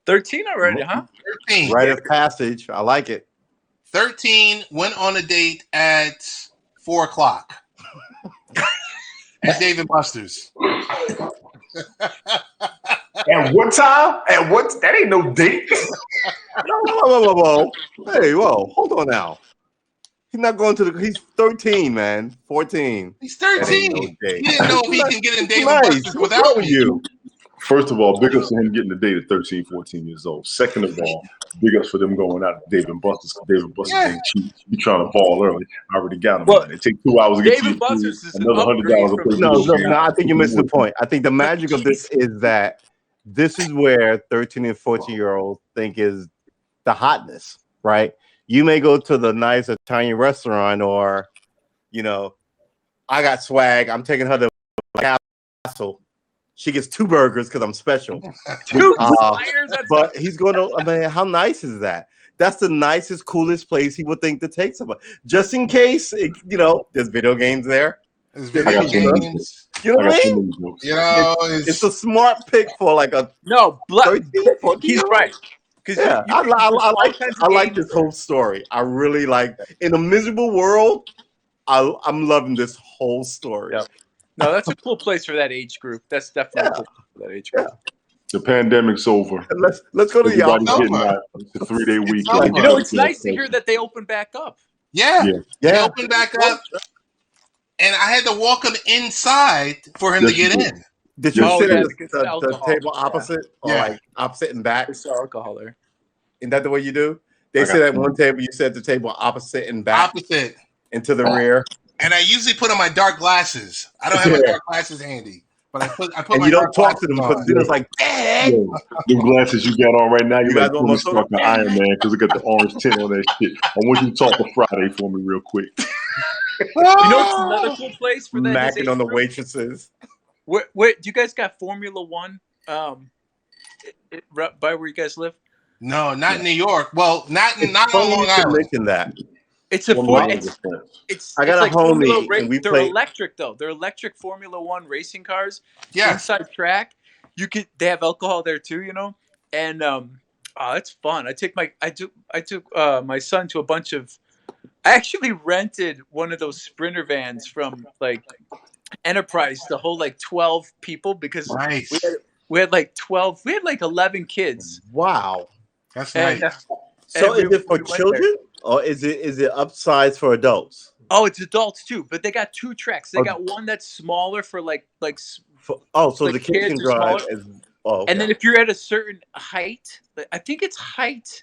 13 already, huh? 13. Rite of passage. I like it. 13 went on a date at 4 o'clock at Dave and Buster's. At what time? At what? That ain't no date. Whoa. Hey, whoa. Hold on now. He's not going to the. He's 13, man. 14. He's That ain't 13. no He date. didn't know if he can get in Dave and Nice. Buster's What's without wrong with me. you? First of all, big ups to him getting a date at 13, 14 years old. Second of all, big ups for them going out to Dave and Buster's. Dave and Buster's ain't cheap. You trying to ball early. I already got him. Well, It takes 2 hours to get Dave to and your Buster's food, is an another upgrade $100 a from- person. No, I think you're missing the point. I think the magic of this is that this is where 13 and 14-year-olds think is the hotness, right? You may go to the nice Italian restaurant or, I got swag. I'm taking her to Castle. She gets 2 burgers because I'm special. But he's going to, how nice is that? That's the nicest, coolest place he would think to take somebody. Just in case, there's video games there. There's video games. You know what I mean? It's a smart pick for like a 13, 14 He's right. Yeah, I like this whole story. I really like. In a miserable world, I'm loving this whole story. Yep. No, that's a cool place for that age group. That's definitely cool for that age group. The pandemic's over. Let's go to the Everybody's getting out. It's a 3-day week. It's nice to hear that they open back up. Yeah. They opened back up, and I had to walk him inside for him to get in. Did you sit at because the table opposite or like opposite and back? There's alcohol there. Isn't that the way you do? They sit at one table, you sit at the table opposite and back. Opposite. Into the rear. And I usually put on my dark glasses. I don't have my dark glasses handy. But I put and my you don't talk to them because on. it's like, Dad! The glasses you got on right now, you like almost Tony Stark and Iron Man because it got the orange tint on that shit. I want you to talk to Friday for me real quick. You know what's another cool place for that? Macking on the waitresses. Where do you guys got Formula One? By where you guys live? No, not in New York. Well, not on Long Island. Mention that. It's a I got a homie, and we they're play electric though. They're electric Formula One racing cars. Yeah. Inside track, they have alcohol there too, and it's fun. I took my son to a bunch of. I actually rented one of those Sprinter vans from like Enterprise to hold like 12 people because we had like 12. We had like 11 kids. Wow, that's nice. So is it for children or is it upsized for adults? Oh, it's adults too, but they got 2 tracks. They got one that's smaller for so the kids can drive. Okay. And then if you're at a certain height, I think it's height.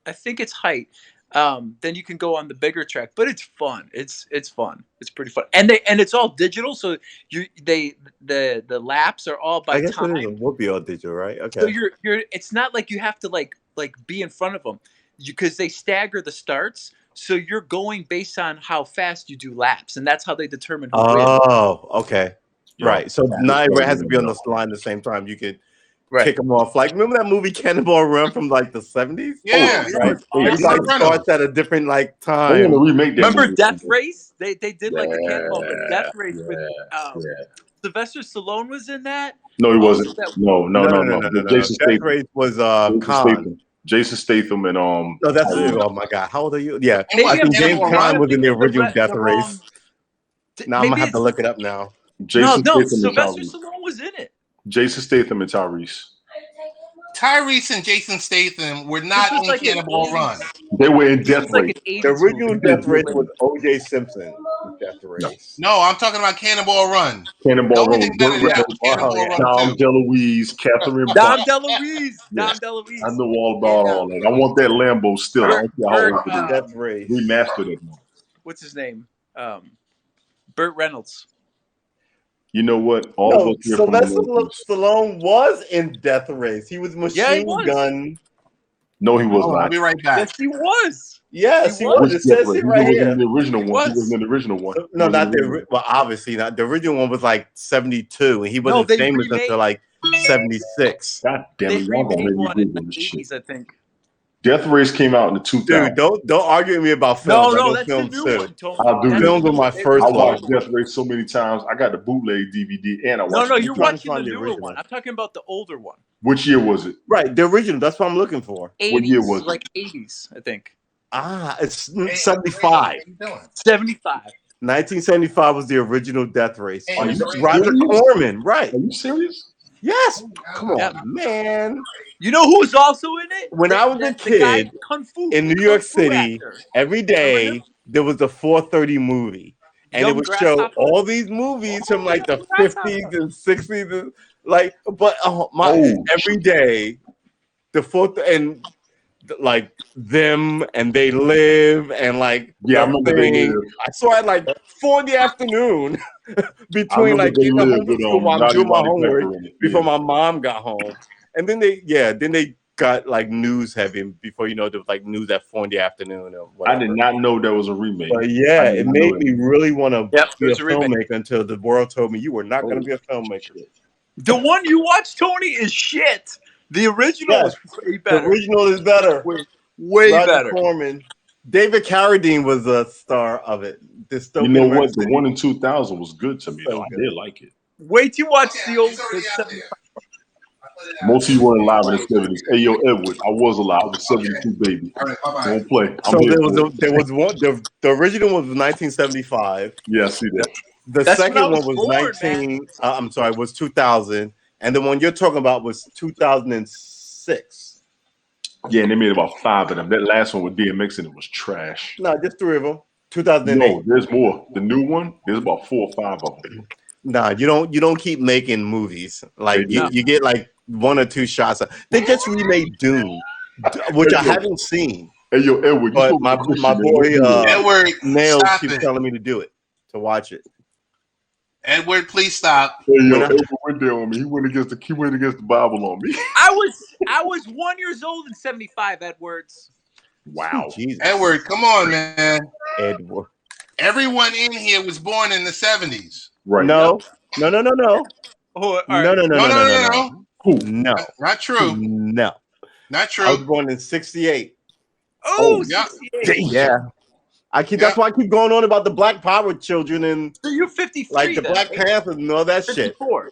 Then you can go on the bigger track, but it's fun. It's fun. It's pretty fun, and it's all digital. So the laps are all by time. It would be all digital, right? Okay. So you're. It's not like you have to like be in front of them, because they stagger the starts. So you're going based on how fast you do laps, and that's how they determine who wins. Oh, okay. Yeah. Right. So not everybody has to be on the line at the same time. You could. Right. Kick them off. Like, remember that movie Cannonball Run from like the 70s? Yeah. Right. Everybody starts at a different like time. Remember Death Race? They did like a Cannonball Death Race with Sylvester Stallone was in that? No, he wasn't. No. Jason Statham. Death Race was Khan. Jason Statham and No, that's it. Oh my God. How old are you? Yeah. I think James Caan was in the original Death Race. Now I'm gonna have to look it up now. Sylvester Stallone was in it. Jason Statham and Tyrese. Tyrese and Jason Statham were not in Cannonball Run. They were in Death Race. The original Death Race was O.J. Simpson. Death Race. No, I'm talking about Cannonball Run. Cannonball Run. Cannonball Run. Dom DeLuise, Catherine. Dom DeLuise. I know all about all that. I want that Lambo still. Death Race. Remastered it. What's his name? Burt Reynolds. You know what? Sylvester Stallone was in Death Race. He was Machine Gun. No, he was I'll not. be right back. Yes, he was. Yes, He he was. was. It says He it right wasn't here. in the original He one. He was. wasn't in the original one. No, He not wasn't the in ori- well, obviously not. The original one was like 72, and he No, wasn't they famous remade. until like 76. God damn They it! Y'all gonna remade make me one in Google the this shit. 80s, I think. Death Race came out in the 2000s. Dude, don't argue with me about No, films. I no, know that's the films new too. one, Tony. I'll do That's this. Films the were my new- first I they watched one. Death Race so many times. I got the bootleg DVD and I No, watched no, it. you're trying to watching the find the newer original. one. I'm talking about the older one. Which year was it? Right, the original. That's what I'm looking for. 80s, What year was it? like 80s, I think. It's Hey, 75. What you doing? 75. 1975 was the original Death Race. Hey, Are you Roger serious? Corman, right? Are you serious? Yes. Come on, Yeah. man. You know who was also in it? When I was a The guy, kid Kung Fu, in New Kung York Fu City, actor. every day there was a 4:30 movie, and it Young would show Grasshopper? all these movies from like the 50s and 60s, and like. But every day, the fourth and like them and They Live and like Yeah, I The remember They Thing. Live. I saw it like 4 in the afternoon I between remember like They in the Live home with school while I'm Naughty doing my Roddy homework Piper in it. before Yeah. my mom got home, and then they got like news heavy before there was like news at 4 in the afternoon or I whatever. did not know that was a remake. But yeah, I did it not made know me that. really want to Yep, be a it's a remake. filmmaker until the world told me you were not going to Oh, be a filmmaker. The one you watched, Tony, is shit. The original Yes. was way The better. original is better. Way Roger better. Corman. David Carradine was a star of it. Dystopian You know Murder what? The City. one in 2000 was good to me, So though. I good. did like it. Wait till you watch the old. It's already out there. Most of you weren't alive in the 70s. Hey, yo, Edward, I was alive. I was 72, baby. All right, bye-bye. Don't play. I'm So here there for was it. one. The original was 1975. Yeah, I see that. The That's when second I one was was born, 19. I'm sorry, was 2000, and the one you're talking about was 2006. Yeah, and they made about 5 of them. That last one with DMX in it was trash. No, just 3 of them. 2008. No, there's more. The new one, there's about 4 or 5 of them. Nah, you don't keep making movies like They you, do. you get like 1 or 2 shots. They just remade Dune, which I haven't seen, Hey, yo, Edward, you but supposed my to be Christian, my man. boy Don't do that. Edward, Nails stop keeps it. telling me to watch it. Edward, please stop. Hey, yo, When I- Edward went there on me. He went against the Bible on me. I was 1 year old in 75. Edwards. Wow. Jesus, Edward, come on, man. Edward. Everyone in here was born in the 70s. Right. No. Oh, all right. No. Who? No. Not true. No. Not I was true. born in 68. Oh, yeah. 68. Yeah. That's why I keep going on about the Black Power children and So you're 53. like the then, Black right? Panthers and all that shit. 54.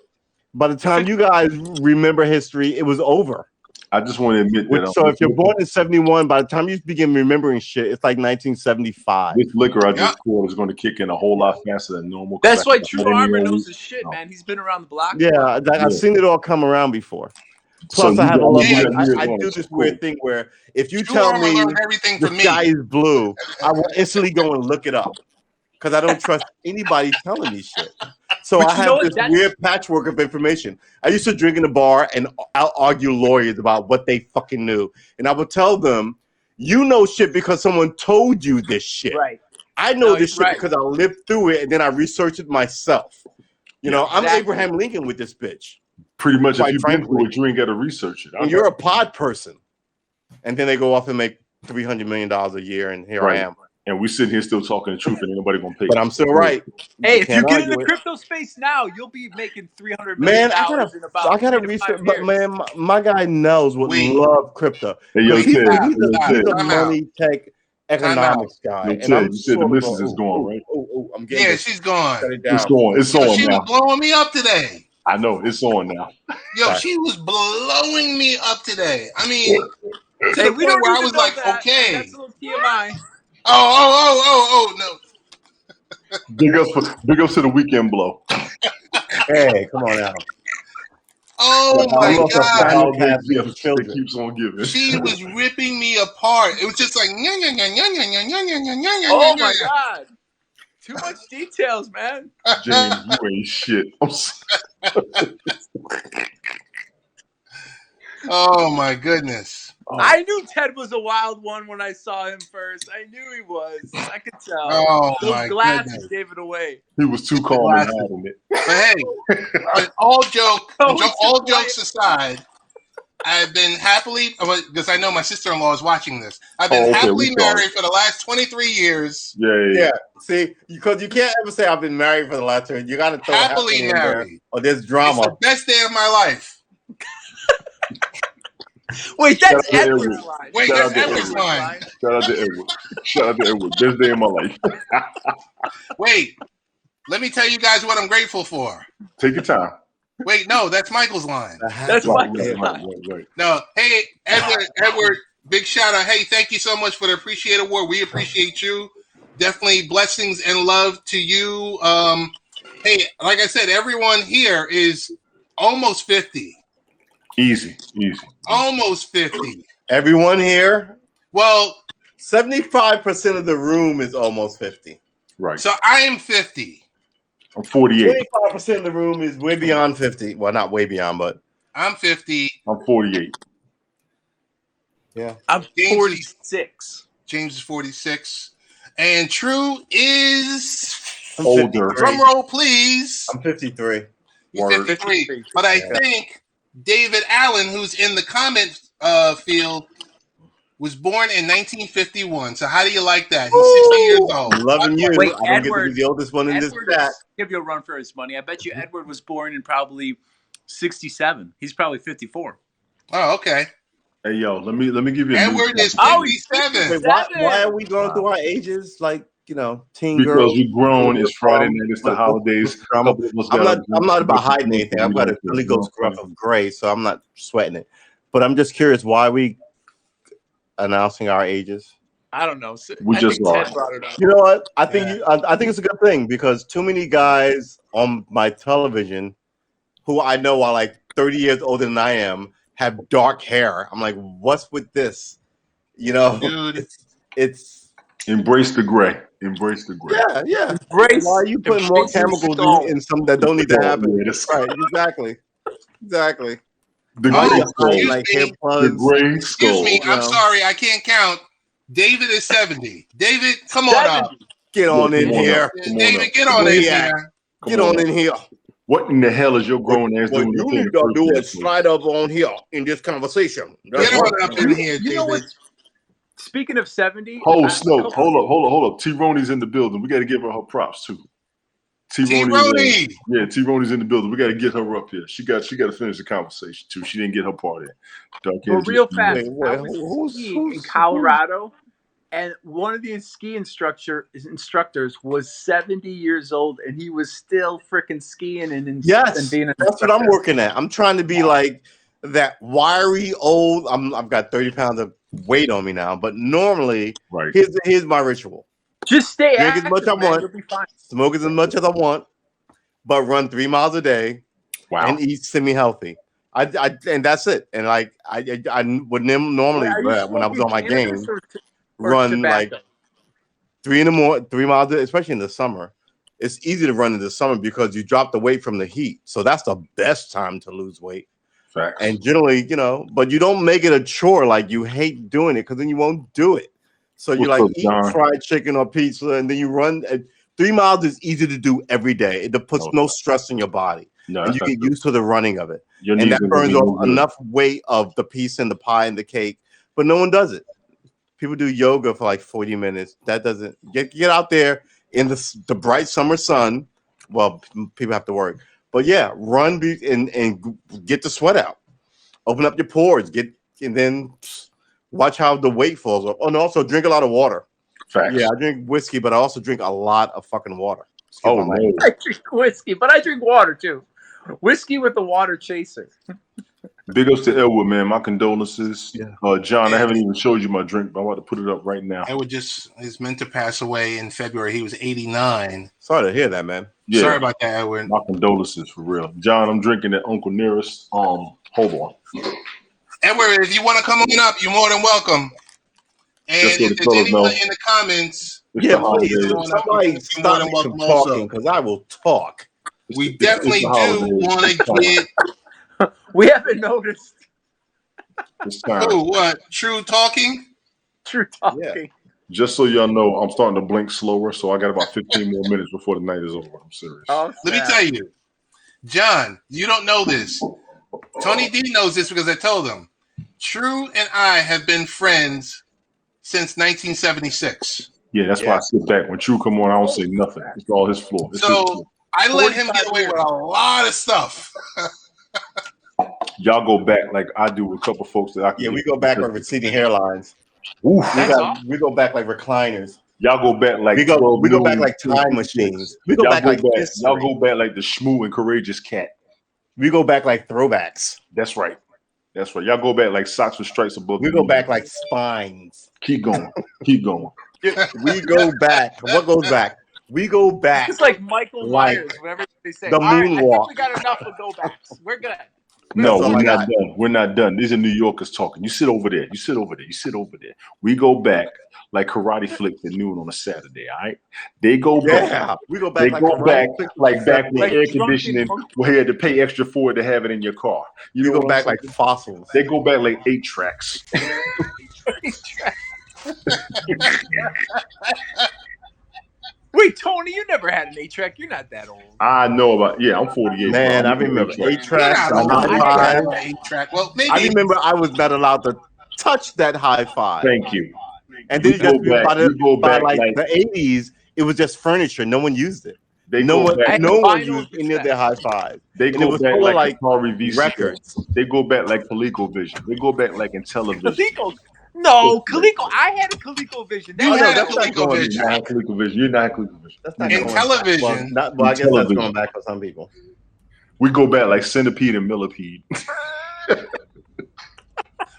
By the time you guys remember history, it was over. I just want to admit that. So if you're born in 71, by the time you begin remembering shit, it's like 1975. This liquor I Yeah. just poured is going to kick in a whole lot faster than normal. That's why Because I True haven't had Armor any on knows me. his shit, No. man. He's been around the block. Yeah, I've seen it all come around before. Plus, So I you have a got- love. you Yeah. got years I on do it. this Cool. weird thing where if you True tell Armor me learned everything the from me. sky is blue, I will instantly go and look it up because I don't trust anybody telling me shit. So But I you have know what? this That's- weird patchwork of information. I used to drink in a bar and I'll argue lawyers about what they fucking knew, and I would tell them, "You know shit because someone told you this shit. Right. I know No, this you're shit right. because I lived through it and then I researched it myself. You know, I'm exactly. Abraham Lincoln with this bitch, Pretty much, Quite if you've been frankly. through it, you ain't got to research it. and you're a pod person." And then they go off and make $300 million a year, and here Right. I am. And we sitting here still talking the truth, and ain't nobody gonna pay. But I'm still right. Hey, if you can't get in the argue it. crypto space now, you'll be making $300 million Man, I in about gotta 3 to 5 research. But years. man, my guy Nels would Wait. love crypto. Hey, yo, Because he's Ted, a Ted, Time out. money tech economics guy. Yo, And Ted, I'm you said the sort of missus going, is gone, right? I'm getting Yeah, this. she's gone. Shut it It's down. on. It's Yo, on she was now. blowing me up today. I know it's on now. Yo, Right. she was blowing me up today. I mean, to Hey, the we point don't where I even was know like, that. okay. That's a little TMI. Oh, no. Big ups to the weekend blow. Hey, come on now. Oh Well, my I'm also God. Simon Holiday Cast gift for children. that keeps on giving. She was ripping me apart. It was just like, nya, nya, nya, nya, nya, nya, nya, nya, nya, nya, nya, Oh nya, my nya. God. Too much details, man. James, you ain't shit. Oh my goodness. I knew Ted was a wild one when I saw him first. I knew he was. I could tell. Oh Those my glasses goodness. gave it away. He was too calm and hiding it. But hey, but all Oh, jokes aside, I've been happily, because I know my sister-in-law is watching this. I've been happily we sorry. married for the last 23 years. Yeah. See, because you can't ever say I've been married for the last 2 years. You got to throw Happily in there, married. or there's It's drama. the best day of my life. Wait, Shout that's out to Edward's Edward. line. Wait, Shout that's out to Edward's Edward. line. Shout out to Edward. Shout out to Edward. Best day of my life. Wait, let me tell you guys what I'm grateful for. Take your time. Wait, no, that's Michael's line. That's Right. my No, hey, Edward, big shout out. Hey, thank you so much for the Appreciate Award. We appreciate you. Definitely blessings and love to you. Hey, like I said, everyone here is almost 50. Easy. Almost 50. Everyone here, Well, 75% of the room is almost 50. Right. so I am 50. I'm 48. 25% of the room is way beyond 50. Well, not way beyond, but I'm 50. I'm 48. yeah. I'm James 46. James is 46. And True is, I'm Older. 53. drum roll, please. I'm 53. He's Word. 53. But I think David Allen, who's in the comment field, was born in 1951. So how do you like that? He's 60 years old. I'm loving you. Wait, I don't get to Edward- be the oldest one in this Edward chat. is, give you a run for his money. I bet you Edward was born in probably 67. He's probably 54. Oh, okay. Hey yo, let me give you a Edward news is update. Oh, he's 57. Wait, why are we going through our ages? Like, teen Because girls. we've grown. It's Friday night. It's the What- holidays. drama? Couple of us I'm got not. I'm not about hiding our- anything. I've got a Holy Ghost gruff of gray, so I'm not sweating it. But I'm just curious why we announcing our ages. I don't know. We I just think Ted lost. brought it up. You know what? I think I think it's a good thing because too many guys on my television who I know are like 30 years older than I am have dark hair. I'm like, what's with this? Dude. It's Embrace the gray. Embrace the gray. yeah. Embrace- Why are you putting more embrace the chemicals skull. in something that don't need to happen? Yeah, that's Right, exactly. the Oh, gray Like, skull. excuse like me. hair The plugs. gray Excuse skull. me. I'm No. sorry. I can't count. David is 70. David, come on up. 70. Get on in Come on here. up. Come on David, up. get on Come in on. here. Get on in here. What in the hell is your grown ass What doing? you up need in to the do first is place? slide up on here in this conversation. That's Get right. on up in here, You know David. what? Speaking of 70, Hold I- Snoke. Hold up. T-Roni's in the building. We got to give her props too. T-Roni. Yeah, T-Roni's in the building. We got to get her up here. She got to finish the conversation too. She didn't get her part in. Dark But hair, real just- fast, Wait, I was who's- skiing in Colorado, and one of the ski instructors was 70 years old, and he was still freaking skiing and Yes, being an that's what I'm instructor. working at. I'm trying to be like that wiry old. I've got 30 pounds of weight on me now, but normally Right. here's my ritual: Just stay Drink as active, much I man. want. You'll be fine. smoke as much as I want, but run 3 miles a day Wow. and eat semi-healthy. I and that's it. And like I would normally Are you when I was on my smoking game cannabis or run like tobacco? 3 miles, especially in the summer. It's easy to run in the summer because you drop the weight from the heat. So that's the best time to lose weight. Facts. And generally, but you don't make it a chore like you hate doing it because then you won't do it. So you What's like up, eat John? fried chicken or pizza and then you run. 3 miles is easy to do every day. It puts no stress in your body. no, And that's you not get good. used to the running of it. Your And knees that ain't burns gonna be off no good. enough weight of the piece and the pie and the cake. But no one does it. People do yoga for like 40 minutes. That doesn't get out there in the bright summer sun. Well, people have to work. But yeah, run and get the sweat out. Open up your pores. And then watch how the weight falls off. Oh, and also drink a lot of water. Facts. Yeah, I drink whiskey, but I also drink a lot of fucking water. Excuse Oh my no. I drink whiskey, but I drink water too. Whiskey with the water chaser. Big ups to Elwood, man. My condolences. Yeah. John, I haven't even showed you my drink, but I'm about to put it up right now. Edward is meant to pass away in February. He was 89. Sorry to hear that, man. Yeah. Sorry about that, Edward. My condolences for real. John, I'm drinking at Uncle Nearest. Hold on. Edward, if you want to come on up, you're more than welcome. And Just so if the there's fellas anyone know. in the comments, It's Yeah, the please. holidays. Somebody You're more stop than me welcome from also. talking because I will talk. we definitely the do holidays. want to get We haven't noticed It's time. what? True talking? true talking. Just so y'all know, I'm starting to blink slower, so I got about 15 more minutes before the night is over. I'm serious. Oh, Let me snap. tell you, John, you don't know this, Tony D knows this because I told him. True and I have been friends since 1976. Yeah, that's why I sit back. When True come on, I don't say nothing. It's all his floor. It's his So floor. I let him get away with a lot of stuff. Y'all go back like I do with a couple folks that I can. Yeah, we go back like receding hairlines. Oof. We go back like recliners. Y'all go back like We go 12 back million, like time machines. We go Y'all back like history. y'all go back like the Shmoo and Courageous Cat. We go back like throwbacks. That's right. That's right. Y'all go back like socks with stripes above. We the go knee. back like spines. Keep going. Keep going. We go back. What goes back? We go back. It's like Michael Like Myers whenever they say, the all right, I moonwalk. think we got enough of go backs. We're good. No, That's all we're I not got. done. We're not done. These are New Yorkers talking. You sit over there. You sit over there. You sit over there. We go back like karate flicks at noon on a Saturday. All right. They go back. Yeah, we go They back go like back like back when Like air drunken conditioning, monkey. where you had to pay extra for it to have it in your car. You We know go what back I'm like saying? fossils. They go back like 8 tracks. Wait, Tony, you never had an 8-track. You're not that old. I know about. Yeah, I'm 48. Man, bro. I I'm remember 8 8 tracks, You're the not high old. five. I had an 8-track. Well, maybe. I remember I was not allowed to touch that high five. Thank you. And then We go back. We go by back like like the 80s, it was just furniture. No one used it. they No go one, back. no one vinyl used any of their high fives. They And it go was back full of like like Atari VCS. records. They go back like ColecoVision. They go back like Intellivision. Coleco. No, Coleco. I had a ColecoVision. You Oh, no, had a that's not going ColecoVision. You're not ColecoVision. You're not ColecoVision. That's not In going television. Back. Well, I guess that's television. going back for some people. We go back like Centipede and Millipede.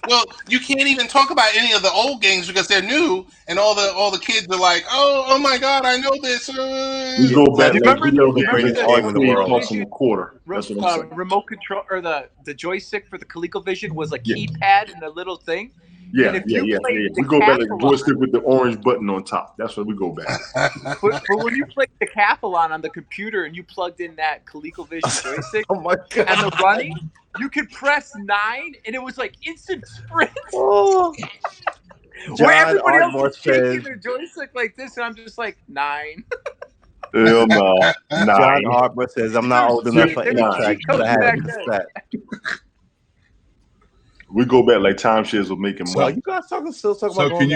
Well, you can't even talk about any of the old games because they're new, and all the kids are like, oh my God, I know this. We go back You like remember video the games greatest that game in the arcade world. cost them a quarter. That's what I'm saying. Remote control or the joystick for the ColecoVision was a Yeah. keypad and a little thing. Yeah, And if yeah, you yeah, played yeah. the We go back like a Decathlon- joystick with the orange button on top. That's where we go back. But when you played the Decathlon on the computer and you plugged in that ColecoVision joystick Oh my God. and the running, you could press 9 and it was like instant sprint. Oh. Where John everybody else Ardmore is shaking says, their joystick like this, and I'm just like 9. Hell no. John Nine. Ardmore says, I'm not old enough for There any was track, cheat but I codes had back a then. cassette. We go back like timeshares will make him So money. you guys still talking So about can going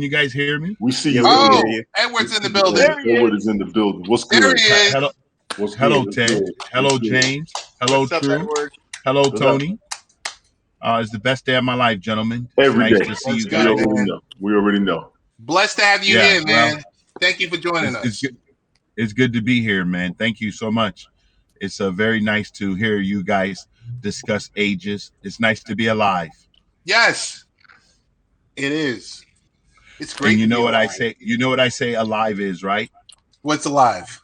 you guys hear me? We see Yeah, you. we Oh, hear you. Edward's in the building. There he Edward is. is in the building. What's There good? he is. Hello, What's good? hello, What's Ted. good? Hello, What's good? James. Hello, What's up, True. Edward? Hello, What's up? Tony. It's the best day of my life, gentlemen. It's Every nice day. to see That's you We good, guys. man. already know. We already know. Blessed to have you Yeah, here, man. Thank you for joining us. It's good to be here, man. Thank you so much. It's very nice to hear you guys discuss ages. It's nice to be alive. Yes, it is. It's great. And you to know be what I alive. say? You know what I say alive is, right? What's alive?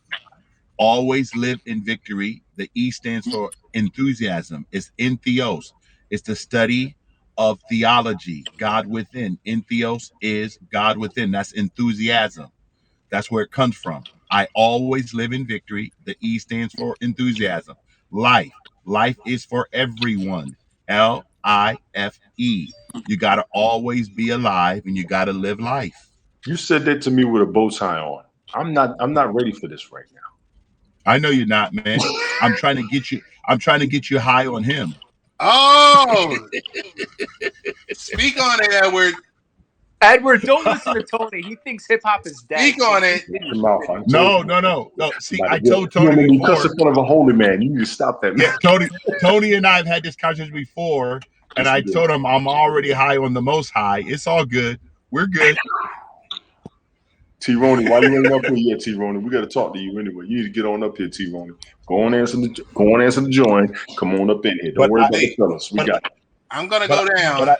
Always live in victory. The E stands for enthusiasm. It's entheos. It's the study of theology, God within. Entheos is God within. That's enthusiasm. That's where it comes from. I always live in victory. The E stands for enthusiasm. Life. Life is for everyone. Life. You got to always be alive and you got to live life. You said that to me with a bow tie on. I'm not ready for this right now. I know you're not, man. I'm trying to get you high on him. Oh, speak on it, Edward. Edward, don't listen to Tony. He thinks hip hop is dead. Speak on it. Your mouth. I told No. you. See, I told Tony You before. cuss in front of a holy man. You need to stop that, man. Yeah, Tony and I have had this conversation before, and I told him I'm already high on the most high. It's all good. We're good. T-Roney, why you ain't up here yet, T-Roney? We got to talk to you anyway. You need to get on up here, T-Roney. Go on, answer the join. Come on up in here. Don't But worry about I- the fellas. We got it. I'm gonna go down, But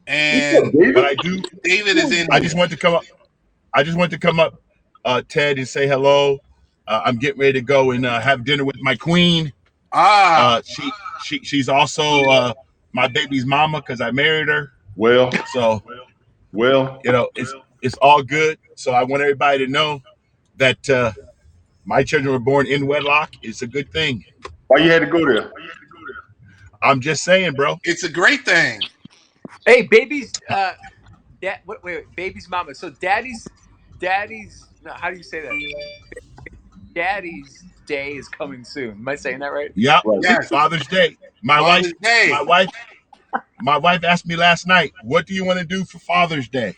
and I do. David is in. I just want to come up. Ted, and say hello. I'm getting ready to go and have dinner with my queen. She's also my baby's mama because I married her. Well, So you know it's all good. So I want everybody to know that my children were born in wedlock. It's a good thing. why you had to go there? I'm just saying, bro. It's a great thing. Hey, baby's wait, baby's mama. So daddy's no, how do you say that? Daddy's Day is coming soon. Am I saying that right? Yep. Right. Yes. Father's Day. My Father's Day. wife asked me last night, "What do you want to do for Father's Day?"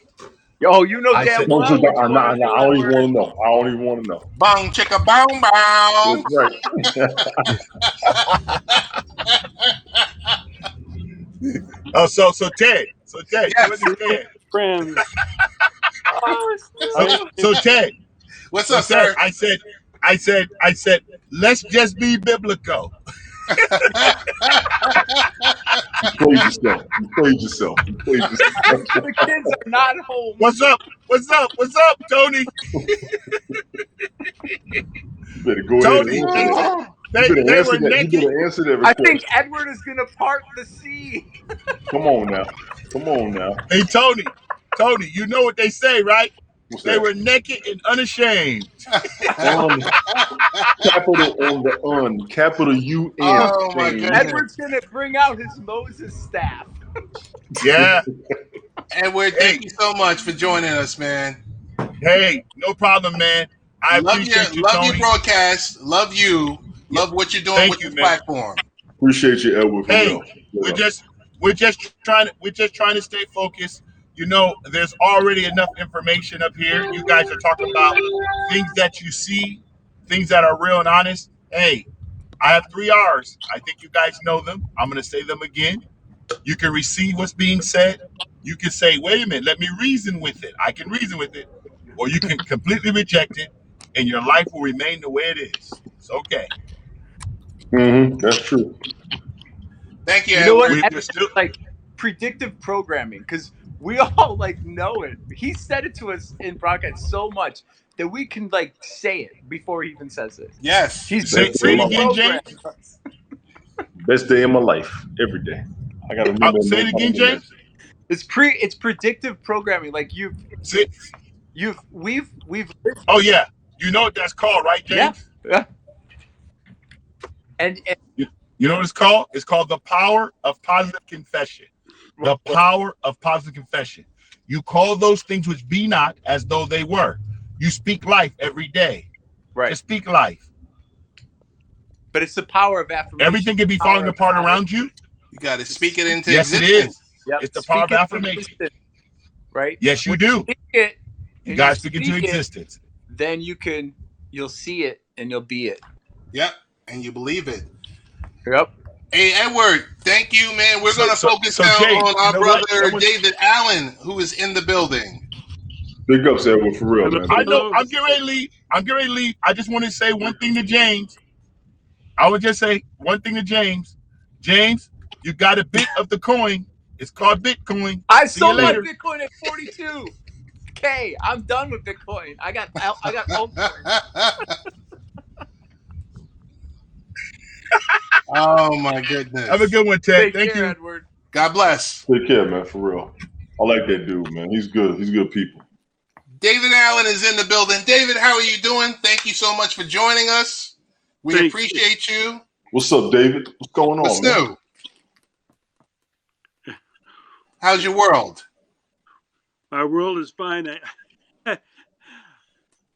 Oh, you know I damn said- well Don't you, what you I wanna do, don't even Edward. want to know. I don't even want to know. Bong chicka bong bong. That's right. Oh, so Ted, Yes. you understand? Friends. So Ted, What's so up, Ted, sir? I said, let's just be biblical. You played yourself. You played yourself. You played yourself. The kids are not home. What's up, Tony? You better go Tony, ahead and answer that. They You better answer were that. naked. You better answer that I request. think Edward is gonna part the sea. Come on now. Come on now. Hey, Tony, you know what they say, right? What's They that? were naked and unashamed. Capital on the un. Capital UN. Oh, my goodness. Edward's gonna bring out his Moses staff. Yeah. Edward, thank you so much for joining us, man. Hey, no problem, man. I love appreciate you, love Tony. your broadcast. Love you. Love what you're doing Thank with you, this man. platform. Appreciate you, Edward. For Hey, real. we're just trying to stay focused. You know, there's already enough information up here. You guys are talking about things that you see, things that are real and honest. Hey, I have 3 R's. I think you guys know them. I'm going to say them again. You can receive what's being said. You can say, wait a minute, let me reason with it. I can reason with it. Or you can completely reject it, and your life will remain the way it is. It's okay. That's true. Thank you, You know what? Edward. We're still, Like predictive programming, because we all like know it. He said it to us in broadcast so much that we can like say it before he even says it. Yes. He's say it again, James. Best day of my life. Every day. I got to remember. Say it again, James. It's predictive programming. Like we've Oh yeah, you know what that's called, right, James? yeah. And You know what it's called? It's called the power of positive confession. The power of positive confession. You call those things which be not as though they were. You speak life every day. right. Just speak life. But it's the power of affirmation. Everything can be falling apart around you. You got to speak it into Yes, it existence. is. Yep. It's the power of Speak it affirmation. into existence, right? Yes, you When do. Speak it, You and guys speak into speak it, existence. then you'll see it and you'll be it. Yep. And you believe it. Yep. Hey, Edward, thank you, man. We're going to focus so now Jay, on our you know what? brother That was- David Allen, who is in the building. Big ups, Edward, for real, man. I know. I'm getting ready to leave. I just want to say one thing to James. I would just say one thing to James. James, you got a bit of the coin. It's called Bitcoin. I See you sold my later. Bitcoin at 42K. I'm done with Bitcoin. I got altcoins. Oh, my goodness. Have a good one, Ted. Take Thank care, you. Edward. God bless. Take care, man, for real. I like that dude, man. He's good. He's good people. David Allen is in the building. David, how are you doing? Thank you so much for joining us. We Thank appreciate you. What's up, David? What's going on, What's man? new? How's your world? Our world is fine.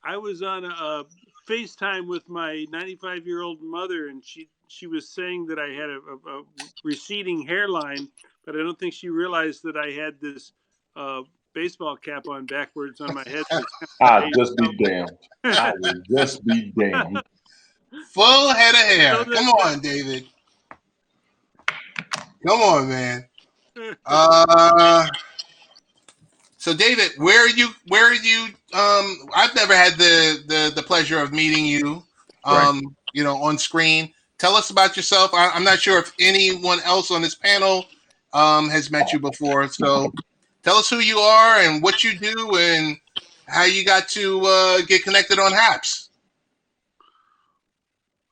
I was on a FaceTime with my 95-year-old mother, and she was saying that I had a receding hairline, but I don't think she realized that I had this baseball cap on backwards on my head. I'll just be damned. I will just be damned. Full head of hair. Come on, David. Come on, man. So David, where are you? I've never had the pleasure of meeting you. You know, on screen. Tell us about yourself. I'm not sure if anyone else on this panel has met you before. So tell us who you are and what you do and how you got to get connected on HAPS.